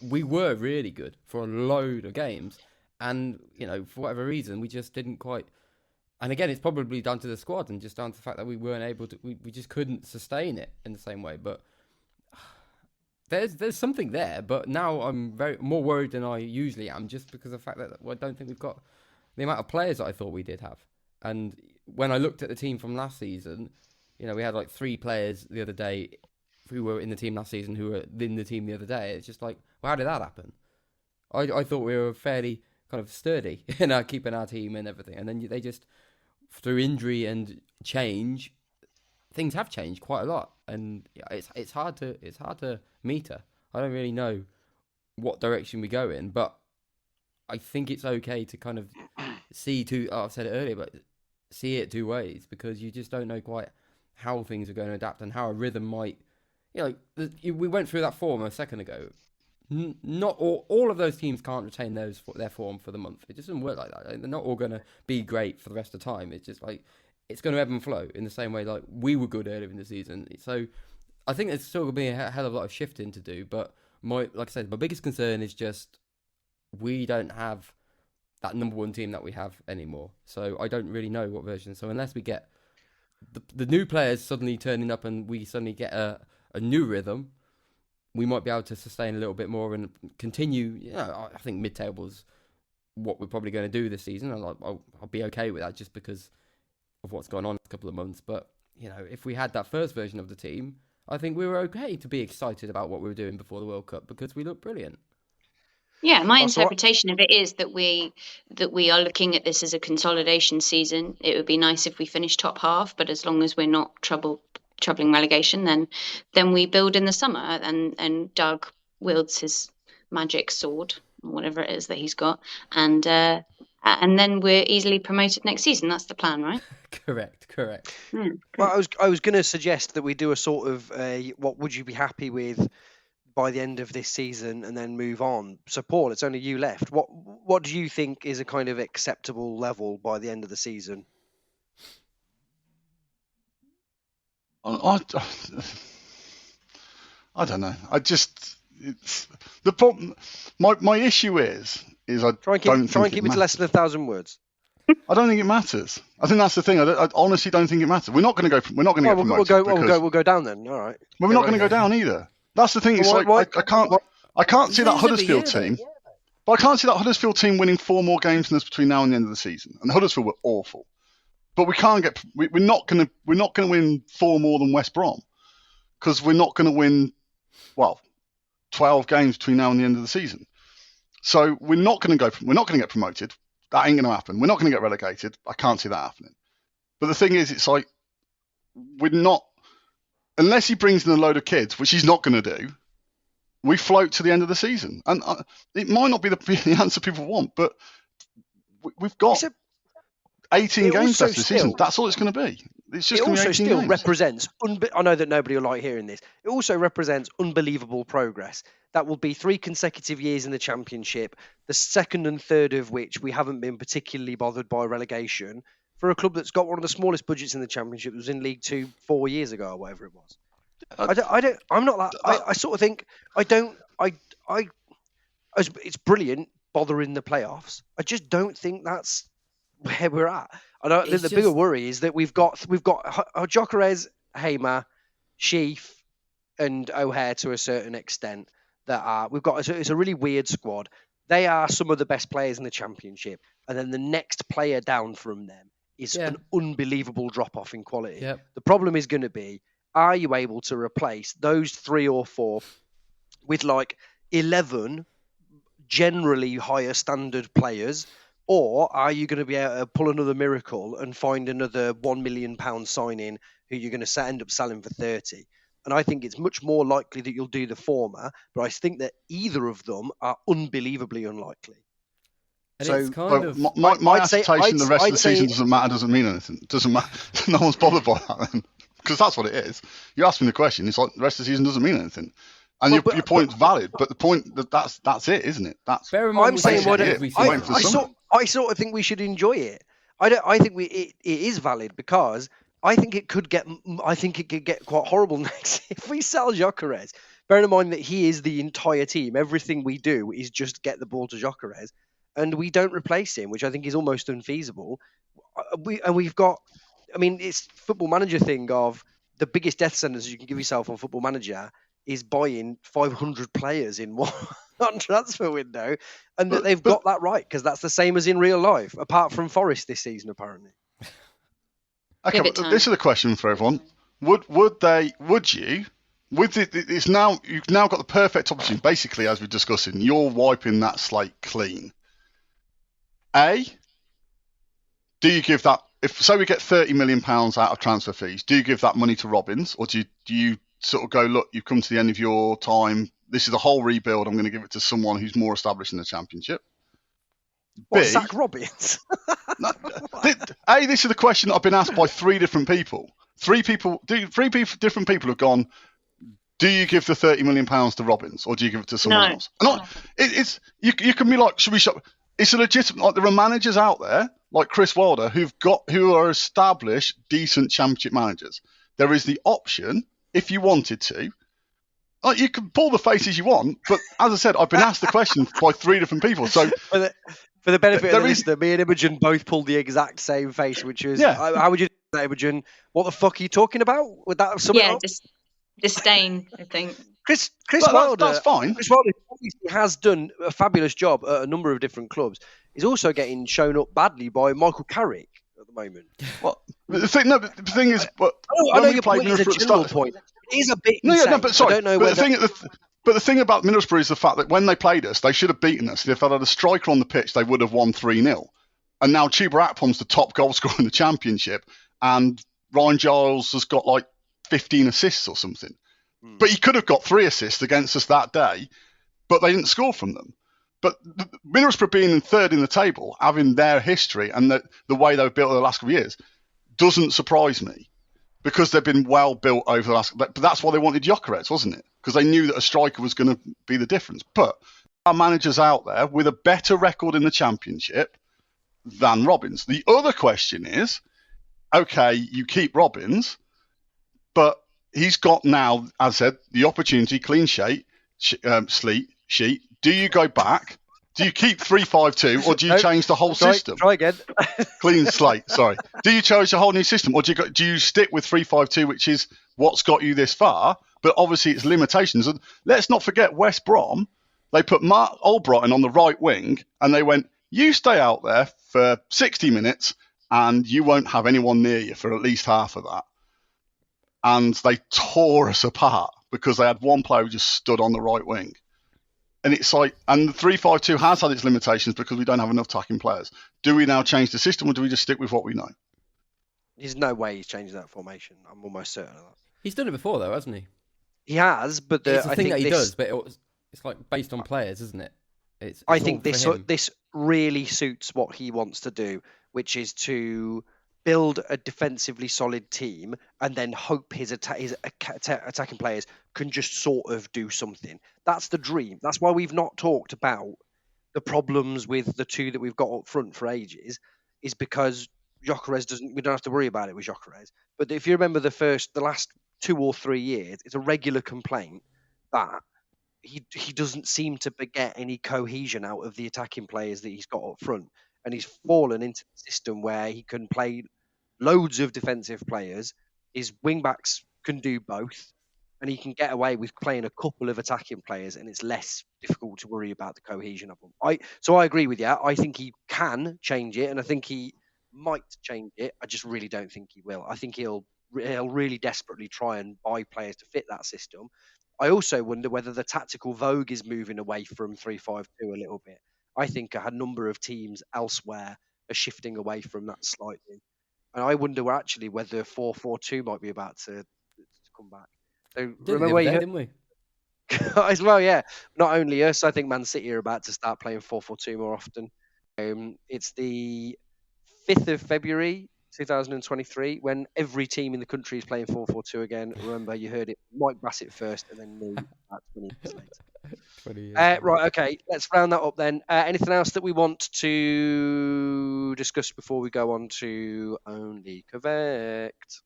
we were really good for a load of games, and for whatever reason, we just didn't quite. And again, it's probably down to the squad and just down to the fact that we weren't able to. We just couldn't sustain it in the same way. But there's something there. But now I'm more worried than I usually am, just because of the fact that I don't think we've got the amount of players that I thought we did have. And when I looked at the team from last season, we had like 3 players the other day who were in the team last season who were in the team the other day. It's just like, well, how did that happen? I thought we were fairly kind of sturdy in keeping our team and everything. And then they just, through injury and change, things have changed quite a lot. And it's hard to meter. I don't really know what direction we go in, but I think it's okay to kind of I've said it earlier, but see it 2 ways, because you just don't know quite how things are going to adapt and how a rhythm might. We went through that form a second ago. Not all of those teams can't retain their form for the month. It just doesn't work like that. They're not all going to be great for the rest of the time. It's just like it's going to ebb and flow in the same way like we were good earlier in the season. So I think there's still going to be a hell of a lot of shifting to do. But like I said, my biggest concern is just we don't have that number 1 team that we have anymore. So I don't really know what version. So unless we get the new players suddenly turning up and we suddenly get a new rhythm, we might be able to sustain a little bit more and continue. I think mid-table is what we're probably going to do this season, and I'll be okay with that just because of what's gone on in a couple of months. But if we had that first version of the team, I think we were okay to be excited about what we were doing before the World Cup because we looked brilliant. Yeah, my interpretation of it is that we are looking at this as a consolidation season. It would be nice if we finished top half, but as long as we're not troubling relegation, then we build in the summer, and Doug wields his magic sword, or whatever it is that he's got, and then we're easily promoted next season. That's the plan, right? Correct. Well, I was going to suggest that we do a sort of what would you be happy with by the end of this season and then move on. So Paul, it's only you left. What do you think is a kind of acceptable level by the end of the season? I don't know. It's the problem. My issue is I try and keep it to less than 1,000 words. I don't think it matters. I think that's the thing. I honestly don't think it matters. We're not going to get promoted. We'll go down then. All right. Well, we're not going to go down either. That's the thing. It's I can't see that Huddersfield team. But I can't see that Huddersfield team winning 4 more games than us between now and the end of the season. And Huddersfield were awful. But we're not going to win 4 more than West Brom, because we're not going to win 12 games between now and the end of the season. So we're not going to get promoted. That ain't going to happen. We're not going to get relegated. I can't see that happening. But the thing is, it's like we're not, unless he brings in a load of kids, which he's not going to do. We float to the end of the season, and it might not be the answer people want, but we've got 18 games left this season. That's all it's going to be. It's just going to be 18 games. Represents. I know that nobody will like hearing this. It also represents unbelievable progress. That will be 3 consecutive years in the Championship, the second and third of which we haven't been particularly bothered by relegation, for a club that's got one of the smallest budgets in the Championship. It was in League 2 4 years ago or whatever it was. I'm not that. I sort of think it's brilliant bothering the playoffs. I just don't think that's where we're at. The bigger worry is that we've got Gyökeres, Hamer, Sheaf, and O'Hare to a certain extent. It's a really weird squad. They are some of the best players in the Championship, and then the next player down from them is an unbelievable drop off in quality. Yep. The problem is going to be, are you able to replace those 3 or 4 with like 11 generally higher standard players? Or are you going to be able to pull another miracle and find another £1 million signing who you're going to end up selling for 30? And I think it's much more likely that you'll do the former, but I think that either of them are unbelievably unlikely. And so it's kind of my attestation the rest of the season doesn't matter, doesn't mean anything. It doesn't matter. No one's bothered by that then. Because that's what it is. You asked me the question, it's like the rest of the season doesn't mean anything. And your point's valid, but the point that's it, isn't it? That's bear in mind, I'm saying what we I I sort of think we should enjoy it. I think it is valid because I think it could get quite horrible next if we sell Gyökeres. Bearing in mind that he is the entire team, everything we do is just get the ball to Gyökeres, and we don't replace him, which I think is almost unfeasible. We've got, I mean, it's Football Manager thing of the biggest death sentence you can give yourself on Football Manager is buying 500 players in one transfer window, and that they've got that right because that's the same as in real life, apart from Forest this season apparently. Okay, this is a question for everyone. Would you? It's now you've now got the perfect opportunity. Basically, as we're discussing, you're wiping that slate clean. A, do you give that? If so, we get £30 million out of transfer fees. Do you give that money to Robbins, or do you sort of go, look, you've come to the end of your time. This is a whole rebuild. I'm going to give it to someone who's more established in the Championship. What, sack Robbins? This is the question that I've been asked by three different people. Different people have gone, do you give the £30 million to Robbins or do you give it to someone else? You can be like, should we shop? It's a legitimate, like there are managers out there like Chris Wilder who are established, decent Championship managers. There is the option, if you wanted to, like you can pull the faces you want, but as I said, I've been asked the question by three different people. So for the benefit of the listener, me and Imogen both pulled the exact same face, which is, how would you do that, Imogen? What the fuck are you talking about? Would that sum it up? Disdain, I think. Chris Wilder, that's fine. Chris Wilder obviously has done a fabulous job at a number of different clubs. He's also getting shown up badly by Michael Carrick at the moment. Well, the thing is, I know your point is a general point. It is a bit insane. But sorry. I don't know whether... But the thing about Middlesbrough is the fact that when they played us, they should have beaten us. If they had a striker on the pitch, they would have won 3-0. And now Chuba Akpom's the top goal scorer in the Championship, and Ryan Giles has got like 15 assists or something. But he could have got 3 assists against us that day, but they didn't score from them. But Middlesbrough being in third in the table, having their history and the way they've built over the last couple of years, doesn't surprise me. Because they've been well built over the last... But that's why they wanted Gyökeres, wasn't it? Because they knew that a striker was going to be the difference. But our managers out there with a better record in the Championship than Robbins. The other question is, okay, you keep Robbins, but he's got now, as I said, the opportunity, clean sheet. Do you go back? Do you keep 3-5-2 or do you change the whole system? Try again. Clean slate, sorry. Do you change the whole new system or do you stick with 3-5-2, which is what's got you this far? But obviously it's limitations. And let's not forget West Brom. They put Mark Albrighton on the right wing and they went, you stay out there for 60 minutes and you won't have anyone near you for at least half of that. And they tore us apart because they had one player who just stood on the right wing. And it's like, and the 3-5-2 has had its limitations because we don't have enough attacking players. Do we now change the system or do we just stick with what we know? There's no way he's changing that formation. I'm almost certain of that. He's done it before, though, hasn't he? He has, but it's the thing that he does, but it's like based on players, isn't it? I think this really suits what he wants to do, which is to build a defensively solid team and then hope his attacking players can just sort of do something. That's the dream. That's why we've not talked about the problems with the two that we've got up front for ages, is because Gyökeres we don't have to worry about it with Gyökeres. But if you remember the last 2 or 3 years, it's a regular complaint that he doesn't seem to get any cohesion out of the attacking players that he's got up front. And he's fallen into the system where he can play loads of defensive players. His wing-backs can do both, and he can get away with playing a couple of attacking players, and it's less difficult to worry about the cohesion of them. So I agree with you. I think he can change it, and I think he might change it. I just really don't think he will. I think he'll really desperately try and buy players to fit that system. I also wonder whether the tactical vogue is moving away from 3-5-2 a little bit. I think a number of teams elsewhere are shifting away from that slightly. And I wonder actually whether 4-4-2 might be about to come back. So remember didn't we? As well, yeah. Not only us, I think Man City are about to start playing 4-4-2 more often. It's the 5th of February 2023 when every team in the country is playing 4-4-2 again. Remember, you heard it. Mike Bassett first and then me about 20 minutes later. Right, okay. Let's round that up then. Anything else that we want to discuss before we go on to Only Correct?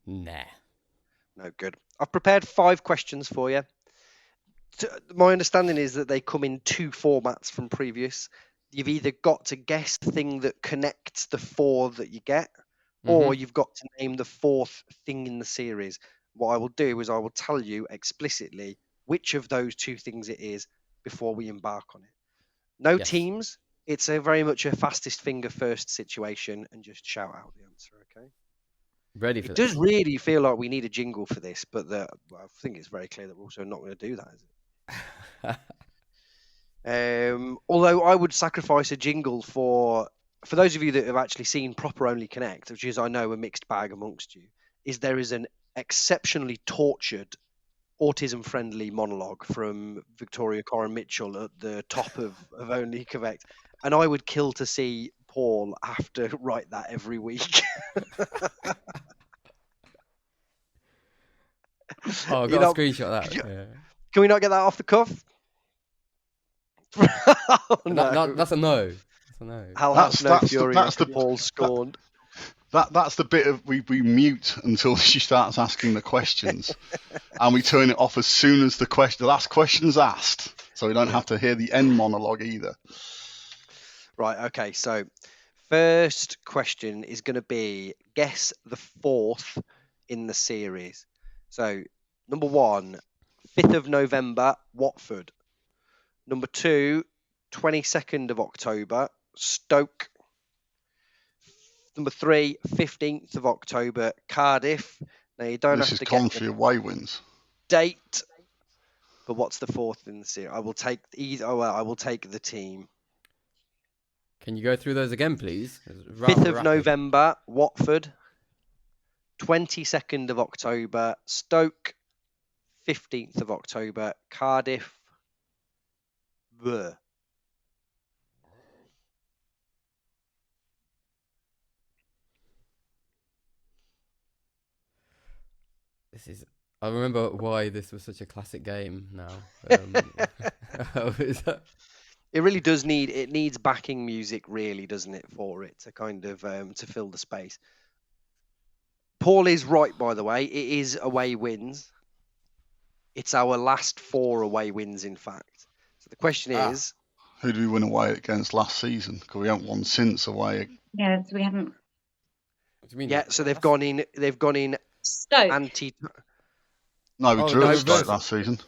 Nah. No, good. I've prepared 5 questions for you. My understanding is that they come in 2 formats from previous. You've either got to guess the thing that connects the 4 that you get, or you've got to name the 4th thing in the series. What I will do is I will tell you explicitly which of those 2 things it is before we embark on it. No teams. It's a very much a fastest finger first situation, and just shout out the answer, okay? Ready for It this? does really feel like we need a jingle for this, but I think it's very clear that we're also not going to do that, is it? Although I would sacrifice a jingle for those of you that have actually seen Proper Only Connect, which is, I know, a mixed bag amongst you, there is an exceptionally tortured, autism-friendly monologue from Victoria Coren Mitchell at the top of Only Correct, and I would kill to see Paul have to write that every week. Oh, I got a screenshot of that. Yeah. Can we not get that off the cuff? Oh, no. That's a no. That's a no. I'll have no fury after Paul scorned. That's the bit of we mute until she starts asking the questions, and we turn it off as soon as the last question's asked, so we don't have to hear the end monologue either. Right. Okay. So, first question is going to be guess the 4th in the series. So, number 1, 5th of November, Watford. Number 2, 22nd of October, Stoke. Number 3, 15th of October, Cardiff. Now you don't have to get Coventry away wins. Date, but what's the 4th in the series? I will take I will take the team. Can you go through those again, please? 5th of November, Watford. 22nd of October, Stoke. 15th of October, Cardiff. Bleh. I remember why this was such a classic game now. It really does needs backing music, really, doesn't it, for it to kind of to fill the space. Paul is right, by the way. It is away wins. It's our last 4 away wins, in fact. So the question is, who did we win away against last season? Because we haven't won since away. Yeah, we haven't. What do you mean? Yeah, so they've gone in. They've gone in. Stoke. No, we drew Stoke last season.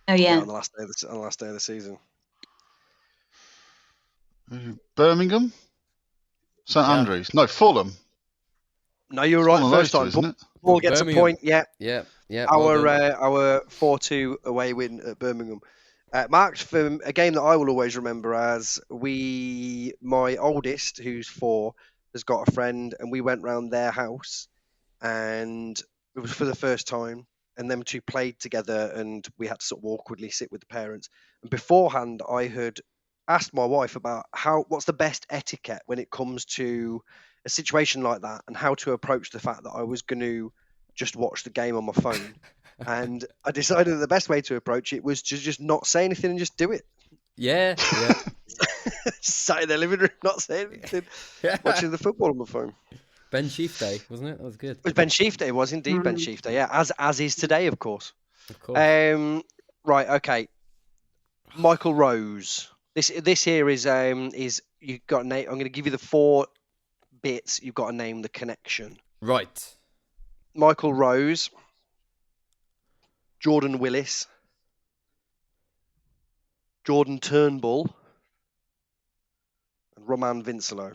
Oh yeah. On the last day of the season. Birmingham, St Andrews. No, Fulham. No, you're right. First time, isn't it? Paul gets a point. Yeah. Yeah. Our 4-2 away win at Birmingham. Marked for a game that I will always remember as my oldest, who's 4, has got a friend, and we went round their house, and it was for the first time, and them 2 played together, and we had to sort of awkwardly sit with the parents. And beforehand, I had asked my wife about what's the best etiquette when it comes to a situation like that, and how to approach the fact that I was going to just watch the game on my phone. And I decided that the best way to approach it was to just not say anything and just do it. Yeah. Just sat in their living room, not saying anything, watching the football on my phone. Ben Sheaf Day, wasn't it? That was good. It was Ben Sheaf Day, was indeed Ben Sheaf Day, yeah, as is today, of course. Of course. Right, okay. Michael Rose. This here is you've got to name. I'm going to give you the 4 bits. You've got to name the connection. Right. Michael Rose. Jordan Willis, Jordan Turnbull, and Roman Vincelo.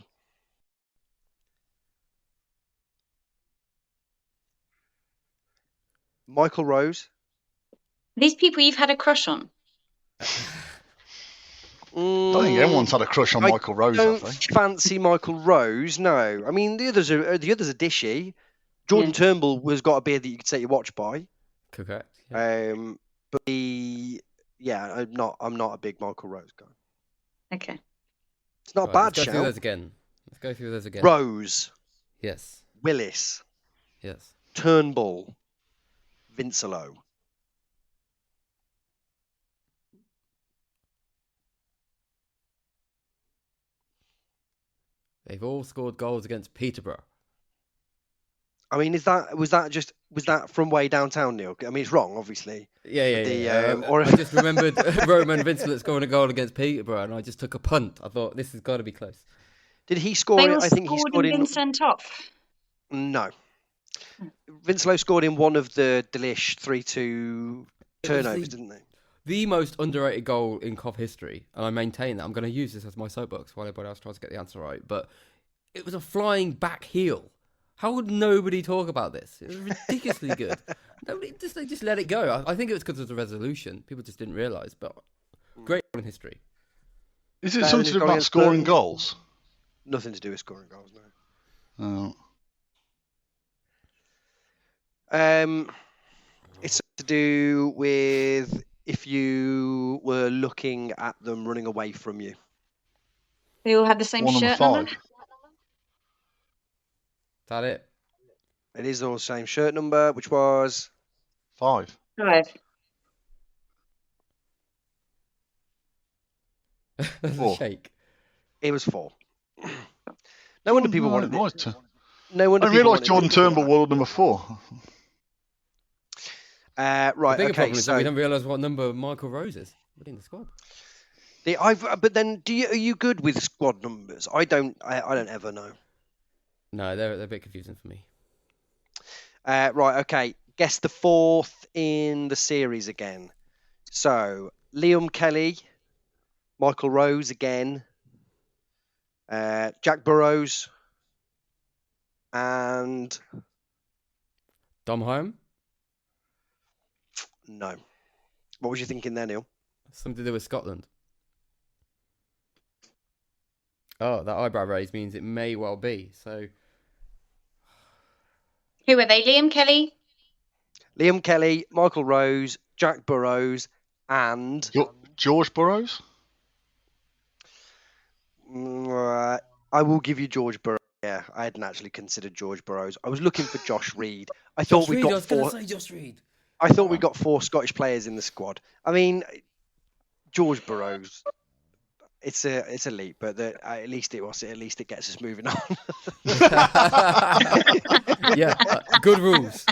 Michael Rose. These people you've had a crush on? I don't think everyone's had a crush on Michael Rose, have they? Fancy Michael Rose, no. I mean, the others are dishy. Jordan Turnbull has got a beard that you could set your watch by. Correct. Yeah. But I'm not a big Michael Rose guy. Okay. It's not a bad shout. Let's go through those again. Rose. Yes. Willis. Yes. Turnbull. Vincelo. They've all scored goals against Peterborough. I mean, was that from way downtown, Neil? I mean, it's wrong, obviously. Yeah. Or I just remembered Roman Vincent scoring a goal against Peterborough, and I just took a punt. I thought this has got to be close. Did he score They it? all I think he scored scored and in. been sent off. No. Winslow scored in one of the Delish 3-2 turnovers, didn't they? The most underrated goal in COV history, and I maintain that. I'm going to use this as my soapbox while everybody else tries to get the answer right, but it was a flying back heel. How would nobody talk about this? It was ridiculously good. They just let it go. I think it was because of the resolution. People just didn't realise, but great goal in history. Is it something to do about scoring goals? Nothing to do with scoring goals, no. It's to do with if you were looking at them running away from you. They all had the same shirt number? Is that it? It is all the same shirt number, which was 5. 5. There's a shake. It was 4. No wonder people wanted it. No wonder I realised Jordan Turnbull was number 4. Right. The bigger problem is that we don't don't realise what number Michael Rose is within the squad. But then, are you good with squad numbers? I don't ever know. No, they're a bit confusing for me. Right. Okay. Guess the 4th in the series again. So Liam Kelly, Michael Rose again, Jack Burrows, and Dom Hyam? No. What was you thinking there, Neil? Something to do with Scotland. Oh, that eyebrow raise means it may well be. So, who are they? Liam Kelly? Liam Kelly, Michael Rose, Jack Burrows, and George Burrows? I will give you George Burrows. Yeah, I hadn't actually considered George Burrows. I was looking for Josh Reed. I thought we got 4. Josh Reed. I thought we got 4 Scottish players in the squad. I mean, George Burrows. It's a leap, but at least it gets us moving on. Yeah, good rules.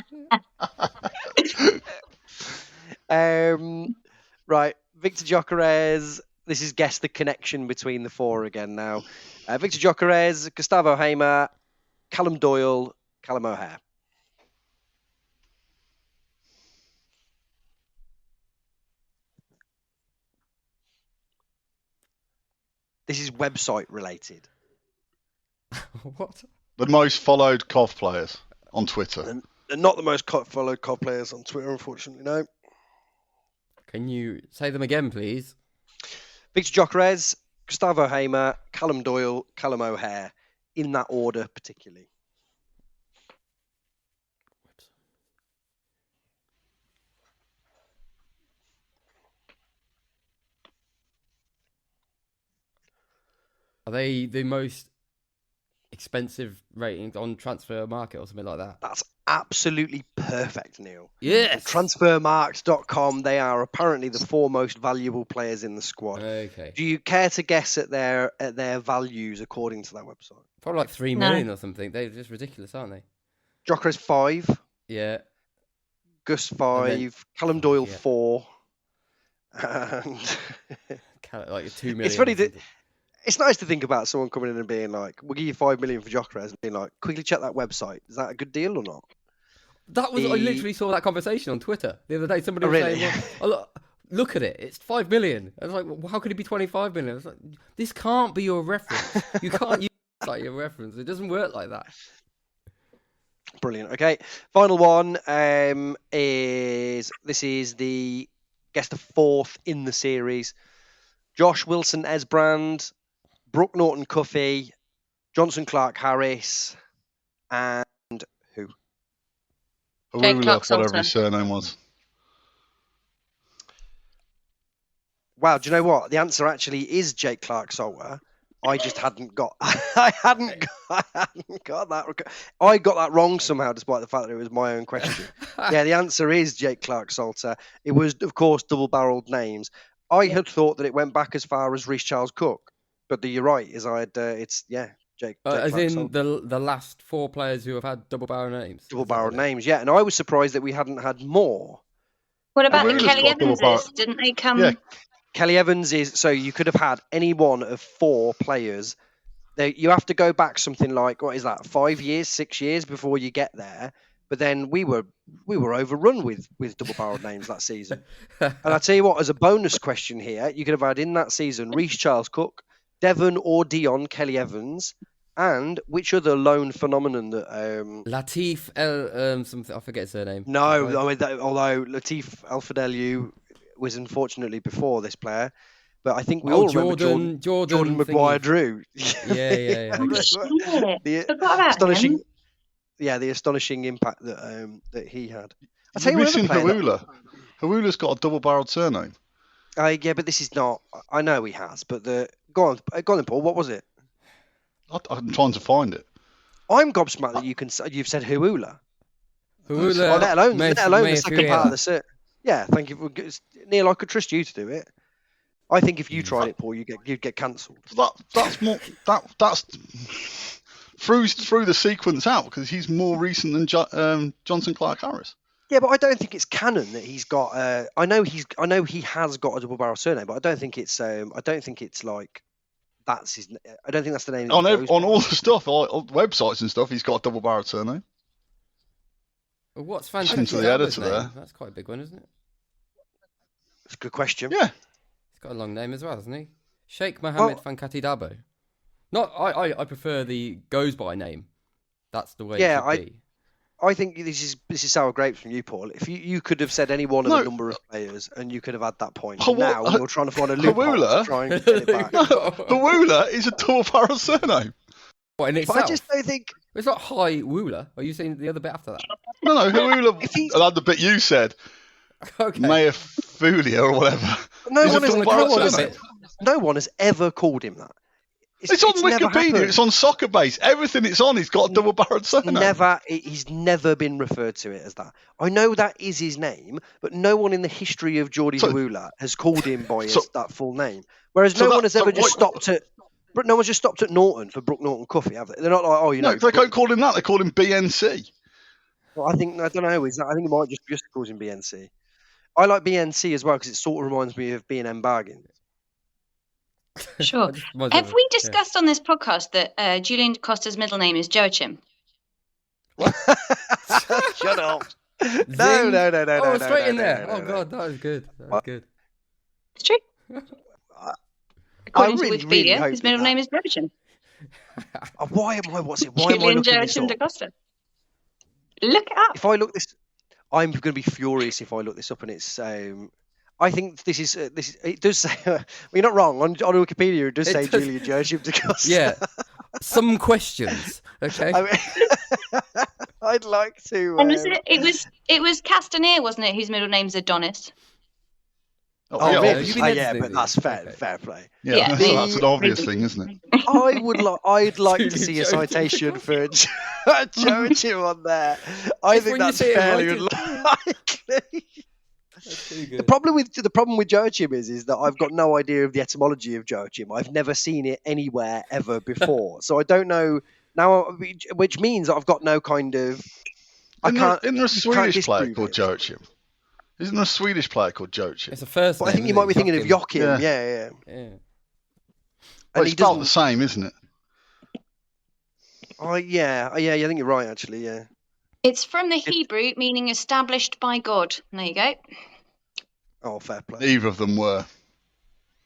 Right, Victor Gyökeres. This is guess the connection between the 4 again now. Victor Gyökeres, Gustavo Hamer, Callum Doyle, Callum O'Hare. This is website related. What? The most followed COV players on Twitter. They're not the most followed COD players on Twitter, unfortunately, no. Can you say them again, please? Victor Gyökeres, Gustavo Hamer, Callum Doyle, Callum O'Hare, in that order particularly. Are they the most expensive rating on Transfer Market or something like that? That's absolutely perfect, Neil. Yes. Transfermarkt.com, they are apparently the 4 most valuable players in the squad. Okay. Do you care to guess at their values according to that website? Probably like 3 million or something. They're just ridiculous, aren't they? Gyökeres 5. Yeah. Gus 5. Callum Doyle 4. And like 2 million. it's funny that it's nice to think about someone coming in and being like, "We'll give you 5 million for Gyökeres," and being like, "Quickly check that website. Is that a good deal or not?" That was I literally saw that conversation on Twitter the other day. Somebody was saying, "Look at it. It's 5 million." I was like, well, "How could it be 25 million?" I was like, "This can't be your reference. You can't use that like your reference. It doesn't work like that." Brilliant. Okay, final one is the guess the 4th in the series. Josh Wilson Esbrand, Brooke Norton Cuffey, Johnson Clark Harris, and who? I really loved whatever his surname was. Wow, do you know what? The answer actually is Jake Clark-Salter. I just hadn't got. I hadn't got that. I got that wrong somehow, despite the fact that it was my own question. Yeah, the answer is Jake Clark-Salter. It was, of course, double-barreled names. I had thought that it went back as far as Reece Charles Cook, but you're right. It's Jake As Clarkson. in the last 4 players who have had double-barrel names. Double-barreled names, yeah. And I was surprised that we hadn't had more. What about the Hawula's Kelly got double barrel. Evanses? Didn't they come? Yeah. Kelly Evans is, so you could have had any one of 4 players. You have to go back something like, what is that, 5 years, 6 years before you get there. But then we were overrun with double-barreled names that season. And I tell you what, as a bonus question here, you could have had in that season Reece Charles Cook, Devon or Dion Kelly Evans, and which other lone phenomenon that Latif El something, I forget his surname. No, I mean, although Latif El Fadelu was unfortunately before this player, but I think we all remember Jordan Maguire-Drew. Yeah. Oh, shit. The Forgot about astonishing, him. the astonishing impact that he had. I You're missing Hawula. Hawula's got a double-barreled surname. Yeah, but this is not. I know he has, but go on, Paul. What was it? I'm trying to find it. I'm gobsmacked that you've said Hawula. Hawula. Let alone the second part of the set. Yeah, thank you. Neil, I could trust you to do it. I think if you tried it, Paul, you'd get cancelled. That's more that's through the sequence out because he's more recent than Johnson Clark Harris. Yeah, but I don't think it's canon that he's got. I know he has got a double barrel surname, but I don't think it's. I don't think it's like that's his. I don't think that's the name. On all the stuff, on websites and stuff, he's got a double barrel surname. Well, what's fantastic? Listen to the editor there. That's quite a big one, isn't it? It's a good question. Yeah. He's got a long name as well, hasn't he? Sheikh Mohammed Fankati Dabo. Not, I prefer the goes by name. That's the way it should be. I think this is sour grapes from you, Paul. If you could have said any one of a number of players and you could have had that point. Now you're trying to find a loophole to try and get it back. Hawula is a double barrel surname. What, in itself? But I just don't think it's not High Wooler. Are you saying the other bit after that? No, Hawula. I had the bit you said. Okay. Mayafulia or whatever. No one has ever called him that. It's on Wikipedia. It's on Soccer Base. Everything it's on, he's got a double-barreled surname. He's never been referred to it as that. I know that is his name, but no one in the history of Geordie Hawula has called him by that full name. Whereas no one has ever just stopped at. But no one's just stopped at Norton for Brook Norton Coffee, have they? They're not like, No, they don't call him that. They call him BNC. Well, I don't know. I think it might just call him BNC. I like BNC as well because it sort of reminds me of B&M Bargains. Sure. Have we discussed on this podcast that Julian Costa's middle name is Joachim? Shut up. No. Oh, straight in there. Oh, God, that was good. It's true. According to Wikipedia, his middle name is Joachim. Why am I? What's it? Why Julian am I looking Joachim this da Costa. Look it up. If I look this, I'm going to be furious if I look this up and it's. I think this is. It does say. Well, you're not wrong. On Wikipedia, it does say Julian Joachim da Costa. Yeah. Some questions. Okay. I'd like to. And it was Castaneer, wasn't it? Whose middle name's Adonis. Yeah, but that's fair play. Yeah, that's an obvious thing, isn't it? I'd like to see a citation for Joachim on there. I think that's fairly unlikely. The problem with Joachim is that I've got no idea of the etymology of Joachim. I've never seen it anywhere ever before, so I don't know now. Which means that I've got no kind of. Isn't there a Swedish player called Joachim? Isn't there a Swedish player called Joachim? It's a first name. I think you might be thinking of Joachim. Yeah. Well, it's about the same, isn't it? Yeah, I think you're right, actually, yeah. It's from the Hebrew, meaning established by God. There you go. Oh, fair play. Neither of them were.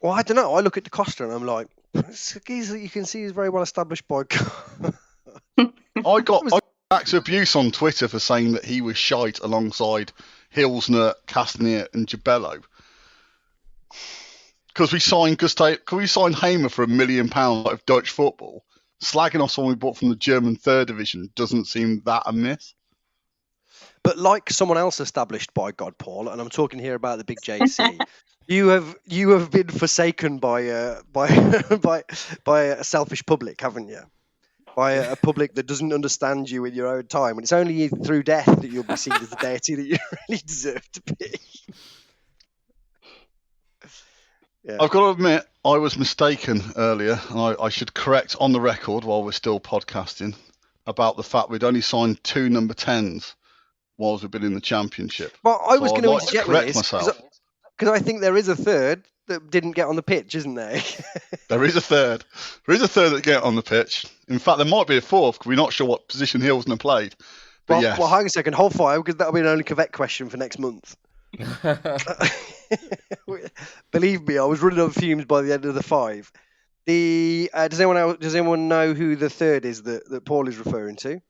Well, I don't know. I look at DaCosta and I'm like, you can see he's very well established by God. I got acts of abuse on Twitter for saying that he was shite alongside Hilsner, Castaneer and Jabello. Because we signed Hamer for £1 million out of Dutch football. Slagging off someone we bought from the German third division doesn't seem that amiss. But like someone else established by God, Paul, and I'm talking here about the big JC, you have been forsaken by a selfish public, haven't you? By a public that doesn't understand you in your own time, and it's only through death that you'll be seen as the deity that you really deserve to be. Yeah. I've got to admit, I was mistaken earlier, and I should correct on the record while we're still podcasting about the fact we'd only signed 2 number 10s whilst we've been in the Championship. Well, I was So going to I'd like interject correct with this myself. because I think there is a third that didn't get on the pitch, isn't there? There is a third. There is a third that get on the pitch. In fact, there might be a fourth because we're not sure what position Hilton have played. But well, yes. well, hang on a second, hold fire, because that'll be an only Quebec question for next month. Believe me, I was running on fumes by the end of the 5. Does anyone know who the third is that Paul is referring to?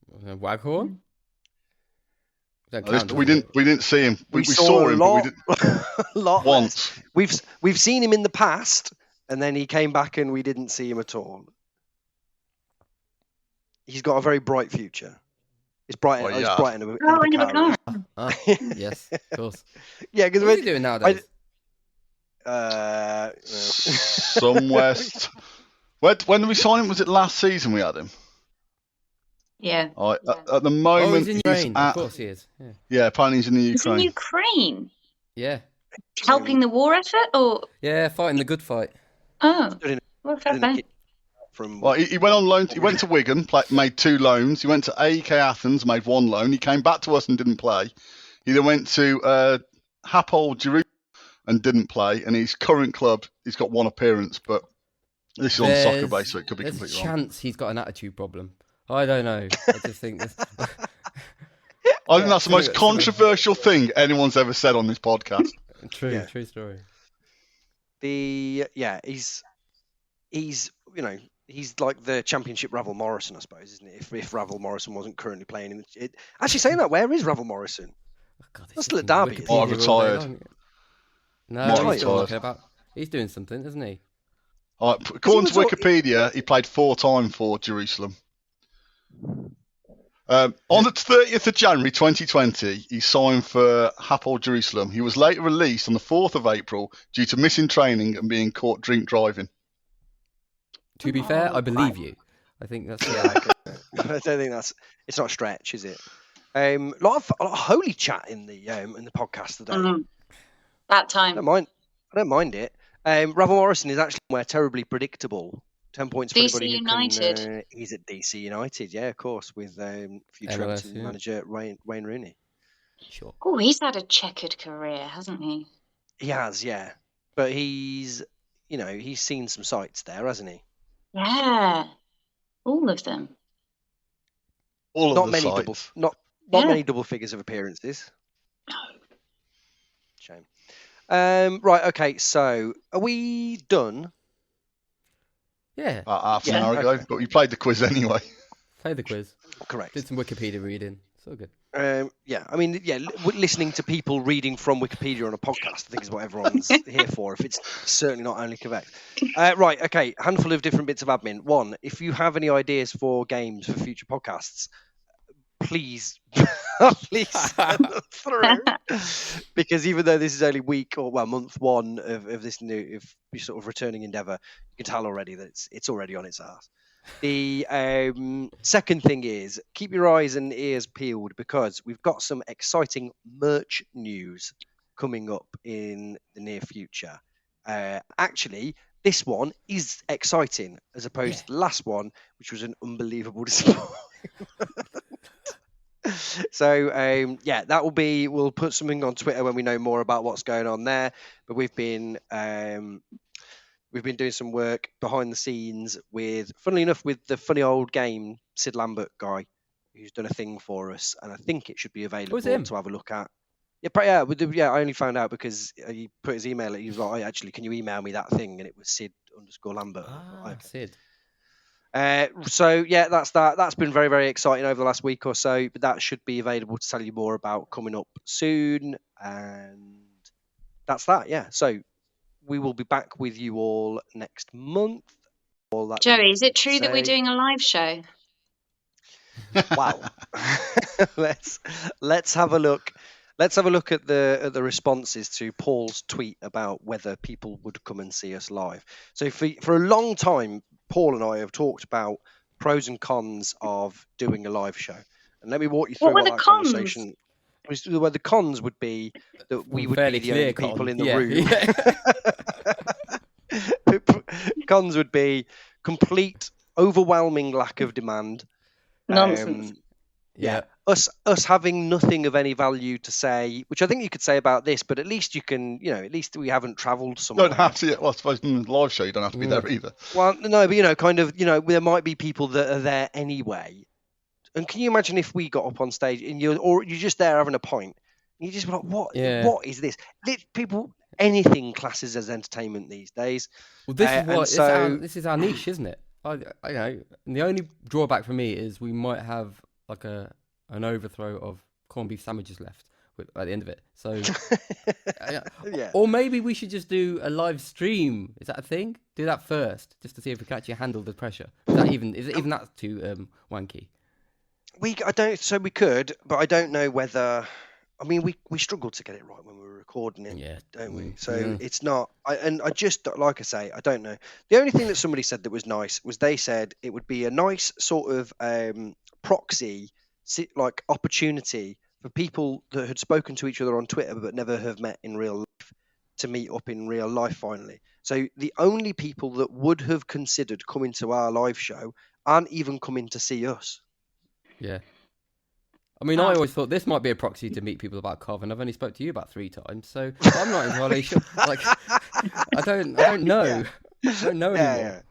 Waghorn? We didn't see him. We saw him, lot, but we didn't. lot Once. Less. We've seen him in the past, and then he came back and we didn't see him at all. He's got a very bright future. It's bright. Oh, It's yeah. bright in a in a Yes, of course. Yeah, because What's he doing nowadays? Somewhere. When did we sign him? Was it last season we had him? Yeah. At the moment, he's in Ukraine. Of course he is. Yeah. Apparently he's in the He's in Ukraine. Ukraine. Yeah. Helping the war effort, or Yeah, fighting the good fight. well, fair play. Well, he went on loan. He went to Wigan, made 2 loans. He went to AEK Athens, made 1 loan. He came back to us and didn't play. He then went to Hapoel Jerusalem and didn't play. And his current club, he's got 1 appearance, but this is on soccer base, so it could be There's a completely wrong. chance he's got an attitude problem. I don't know. I just think this. I think that's the most controversial thing anyone's ever said on this podcast. True story. He's like the Championship Ravel Morrison, I suppose, isn't it? If Ravel Morrison wasn't currently playing in it. Actually, saying that, where is Ravel Morrison? Oh, God, That's still at Derby. Oh, retired. No, he's still retired. He's doing something, isn't he? According to Wikipedia, he played 4 times for Jerusalem. On the 30th of January 2020, he signed for Hapoel Jerusalem. He was later released on the 4th of April due to missing training and being caught drink driving. To be fair, I believe you. I think that's I don't think it's not a stretch, is it? A lot of holy chat in the podcast today. Mm-hmm. That time. I don't mind it. Ravel Morrison is actually somewhere terribly predictable. 10 points for DC anybody United. who can. He's at DC United, yeah, of course, with future MLS, Everton manager Wayne Rooney. sure. Oh, he's had a checkered career, hasn't he? He has, yeah, but he's seen some sights there, hasn't he? Yeah. All of them. All of Not the many sites. not Yeah. many double figures of appearances. No. Shame. Right, okay, so are we done? Yeah. Half an Yeah, hour ago, okay. but we played the quiz anyway. Play the quiz. Correct. Did some Wikipedia reading. So good. Listening to people reading from Wikipedia on a podcast, I think is what everyone's here for, if it's certainly not only Quebec. Right, okay, handful of different bits of admin. 1, if you have any ideas for games for future podcasts, please send them through. Because even though this is only month 1 of this new sort of returning endeavour, you can tell already that it's already on its arse. The second thing is keep your eyes and ears peeled, because we've got some exciting merch news coming up in the near future. Actually, this one is exciting as opposed to the last one, which was an unbelievable disappointment. So that will be. We'll put something on Twitter when we know more about what's going on there. But we've been doing some work behind the scenes funnily enough, with the funny old game Sid Lambert guy, who's done a thing for us, and I think it should be available to have a look at. I only found out because he put his email. He was like, "Actually, can you email me that thing?" And it was Sid_Lambert. Sid. So that's that. That's been very, very exciting over the last week or so. But that should be available to tell you more about coming up soon. And that's that. Yeah. So we will be back with you all next month. All that. Joey, is it true that we're doing a live show? Wow. let's have a look. Let's have a look at the responses to Paul's tweet about whether people would come and see us live. So for a long time, Paul and I have talked about pros and cons of doing a live show. And let me walk you through what were the cons? Conversation. Well, the cons would be that we would be the only people in the room. Yeah. cons would be complete, overwhelming lack of demand. Nonsense. Yeah. Us having nothing of any value to say, which I think you could say about this, but at least you can, at least we haven't travelled You somewhere. don't have to. Well, I suppose in the live show you don't have to be there either. Well, no, but kind of, there might be people that are there anyway. And can you imagine if we got up on stage and you're just there having a pint, and you just be like, what? Yeah. What is this? People, anything classes as entertainment these days. Well, this is our niche, isn't it? I know. And the only drawback for me is we might have like an overthrow of corned beef sandwiches left at the end of it. So, Yeah. Or maybe we should just do a live stream. Is that a thing? Do that first, just to see if we can actually handle the pressure. Is it even that too wanky? We could, but I don't know whether. I mean, we struggled to get it right when we were recording it, don't we? So it's not. I just, like I say, I don't know. The only thing that somebody said that was nice was they said it would be a nice sort of proxy, like opportunity for people that had spoken to each other on Twitter but never have met in real life to meet up in real life finally. So the only people that would have considered coming to our live show aren't even coming to see us. Yeah. I mean, I always thought this might be a proxy to meet people about Cov, and I've only spoke to you about 3 times, so I'm not entirely sure. Like, I don't know. Yeah. I don't know anymore.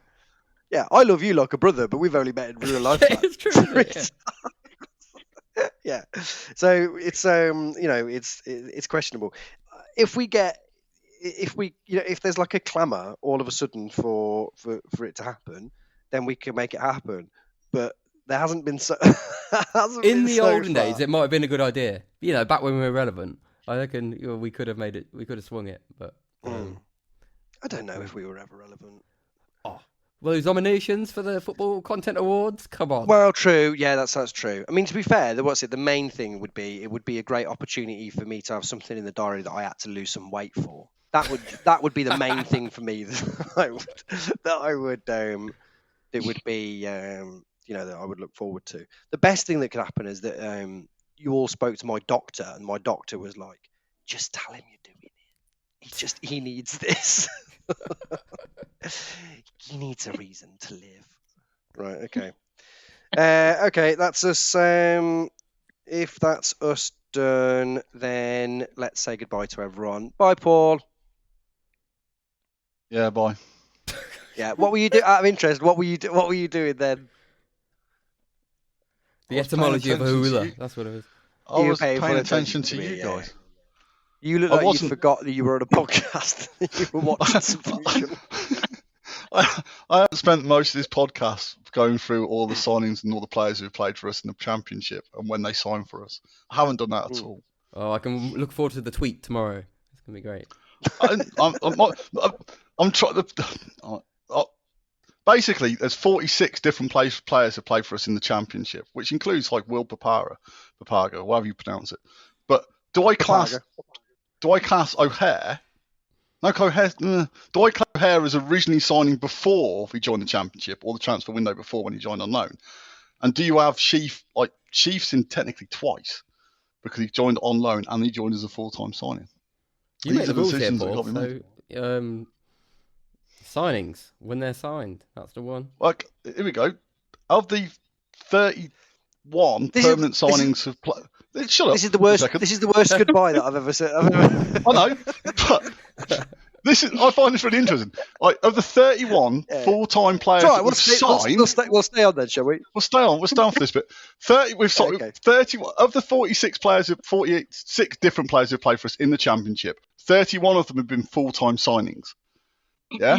Yeah, I love you like a brother, but we've only met in real life. It's true. Isn't it? Yeah. So it's it's questionable. If there's like a clamour all of a sudden for it to happen, then we can make it happen. But there hasn't been so. In the olden days, it might have been a good idea. Back when we were relevant, I reckon we could have made it. We could have swung it, but I don't know if we were ever relevant. Well, those nominations for the Football Content Awards, come on. Well, true. Yeah, that's true. I mean, to be fair, the main thing would be it would be a great opportunity for me to have something in the diary that I had to lose some weight for. That would be the main thing for me that I would look forward to. The best thing that could happen is that you all spoke to my doctor, and my doctor was like, "Just tell him you're doing it. He needs this. He needs a reason to live." Right. Okay. Okay. That's us. If that's us done, then let's say goodbye to everyone. Bye, Paul. Yeah, bye. Yeah. What were you doing? Out of interest, what were you doing then? The etymology of hula. That's what it was. I was paying attention to you guys. You look like you forgot that you were on a podcast. You were watching some Fusion. I have spent most of this podcast going through all the signings and all the players who've played for us in the Championship and when they sign for us. I haven't done that at all. Oh, I can look forward to the tweet tomorrow. It's gonna be great. I'm trying to. Basically, there's 46 different players who play for us in the Championship, which includes like Will Papaga, whatever you pronounce it. But do I class O'Hare? No, O'Hare. Do I class O'Hare as originally signing before he joined the Championship or the transfer window before when he joined on loan? And do you have Sheaf? Like Sheaf's in technically twice because he joined on loan and he joined as a full-time signing. You make the rules here, Paul. So, signings when they're signed. That's the one. Like here we go. Of the 31 permanent signings of play. Shut up. This is the worst. This is the worst goodbye that I've ever said. I know, but I find this really interesting. Like, of the 31 full-time players we've signed, we'll stay on then, shall we? We'll stay on for this bit. 31 of the 46 players, 46 different players who've played for us in the Championship. 31 of them have been full-time signings. Yeah,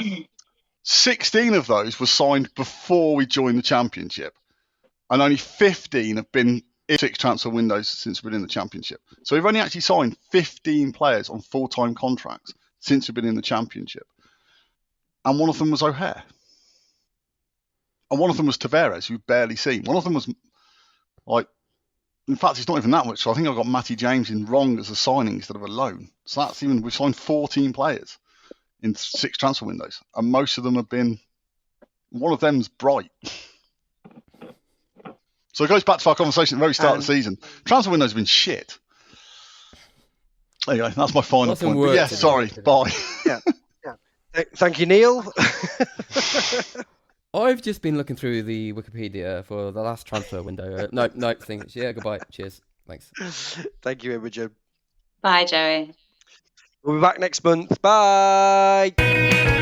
16 of those were signed before we joined the Championship, and only 15 have been in 6 transfer windows since we've been in the Championship. So we've only actually signed 15 players on full-time contracts since we've been in the Championship. And one of them was O'Hare. And one of them was Tavares, who've barely seen. One of them was, like, in fact, it's not even that much. So I think I got Matty James in wrong as a signing instead of a loan. So that's we've signed 14 players in 6 transfer windows. And most of them have been, one of them's Bright. So it goes back to our conversation at the very start of the season. Transfer windows have been shit. There you go. That's my final point. But sorry. Bye. Yeah. Thank you, Neil. I've just been looking through the Wikipedia for the last transfer window. No, thanks. Yeah, goodbye. Cheers. Thanks. Thank you, Imogen. Bye, Joey. We'll be back next month. Bye.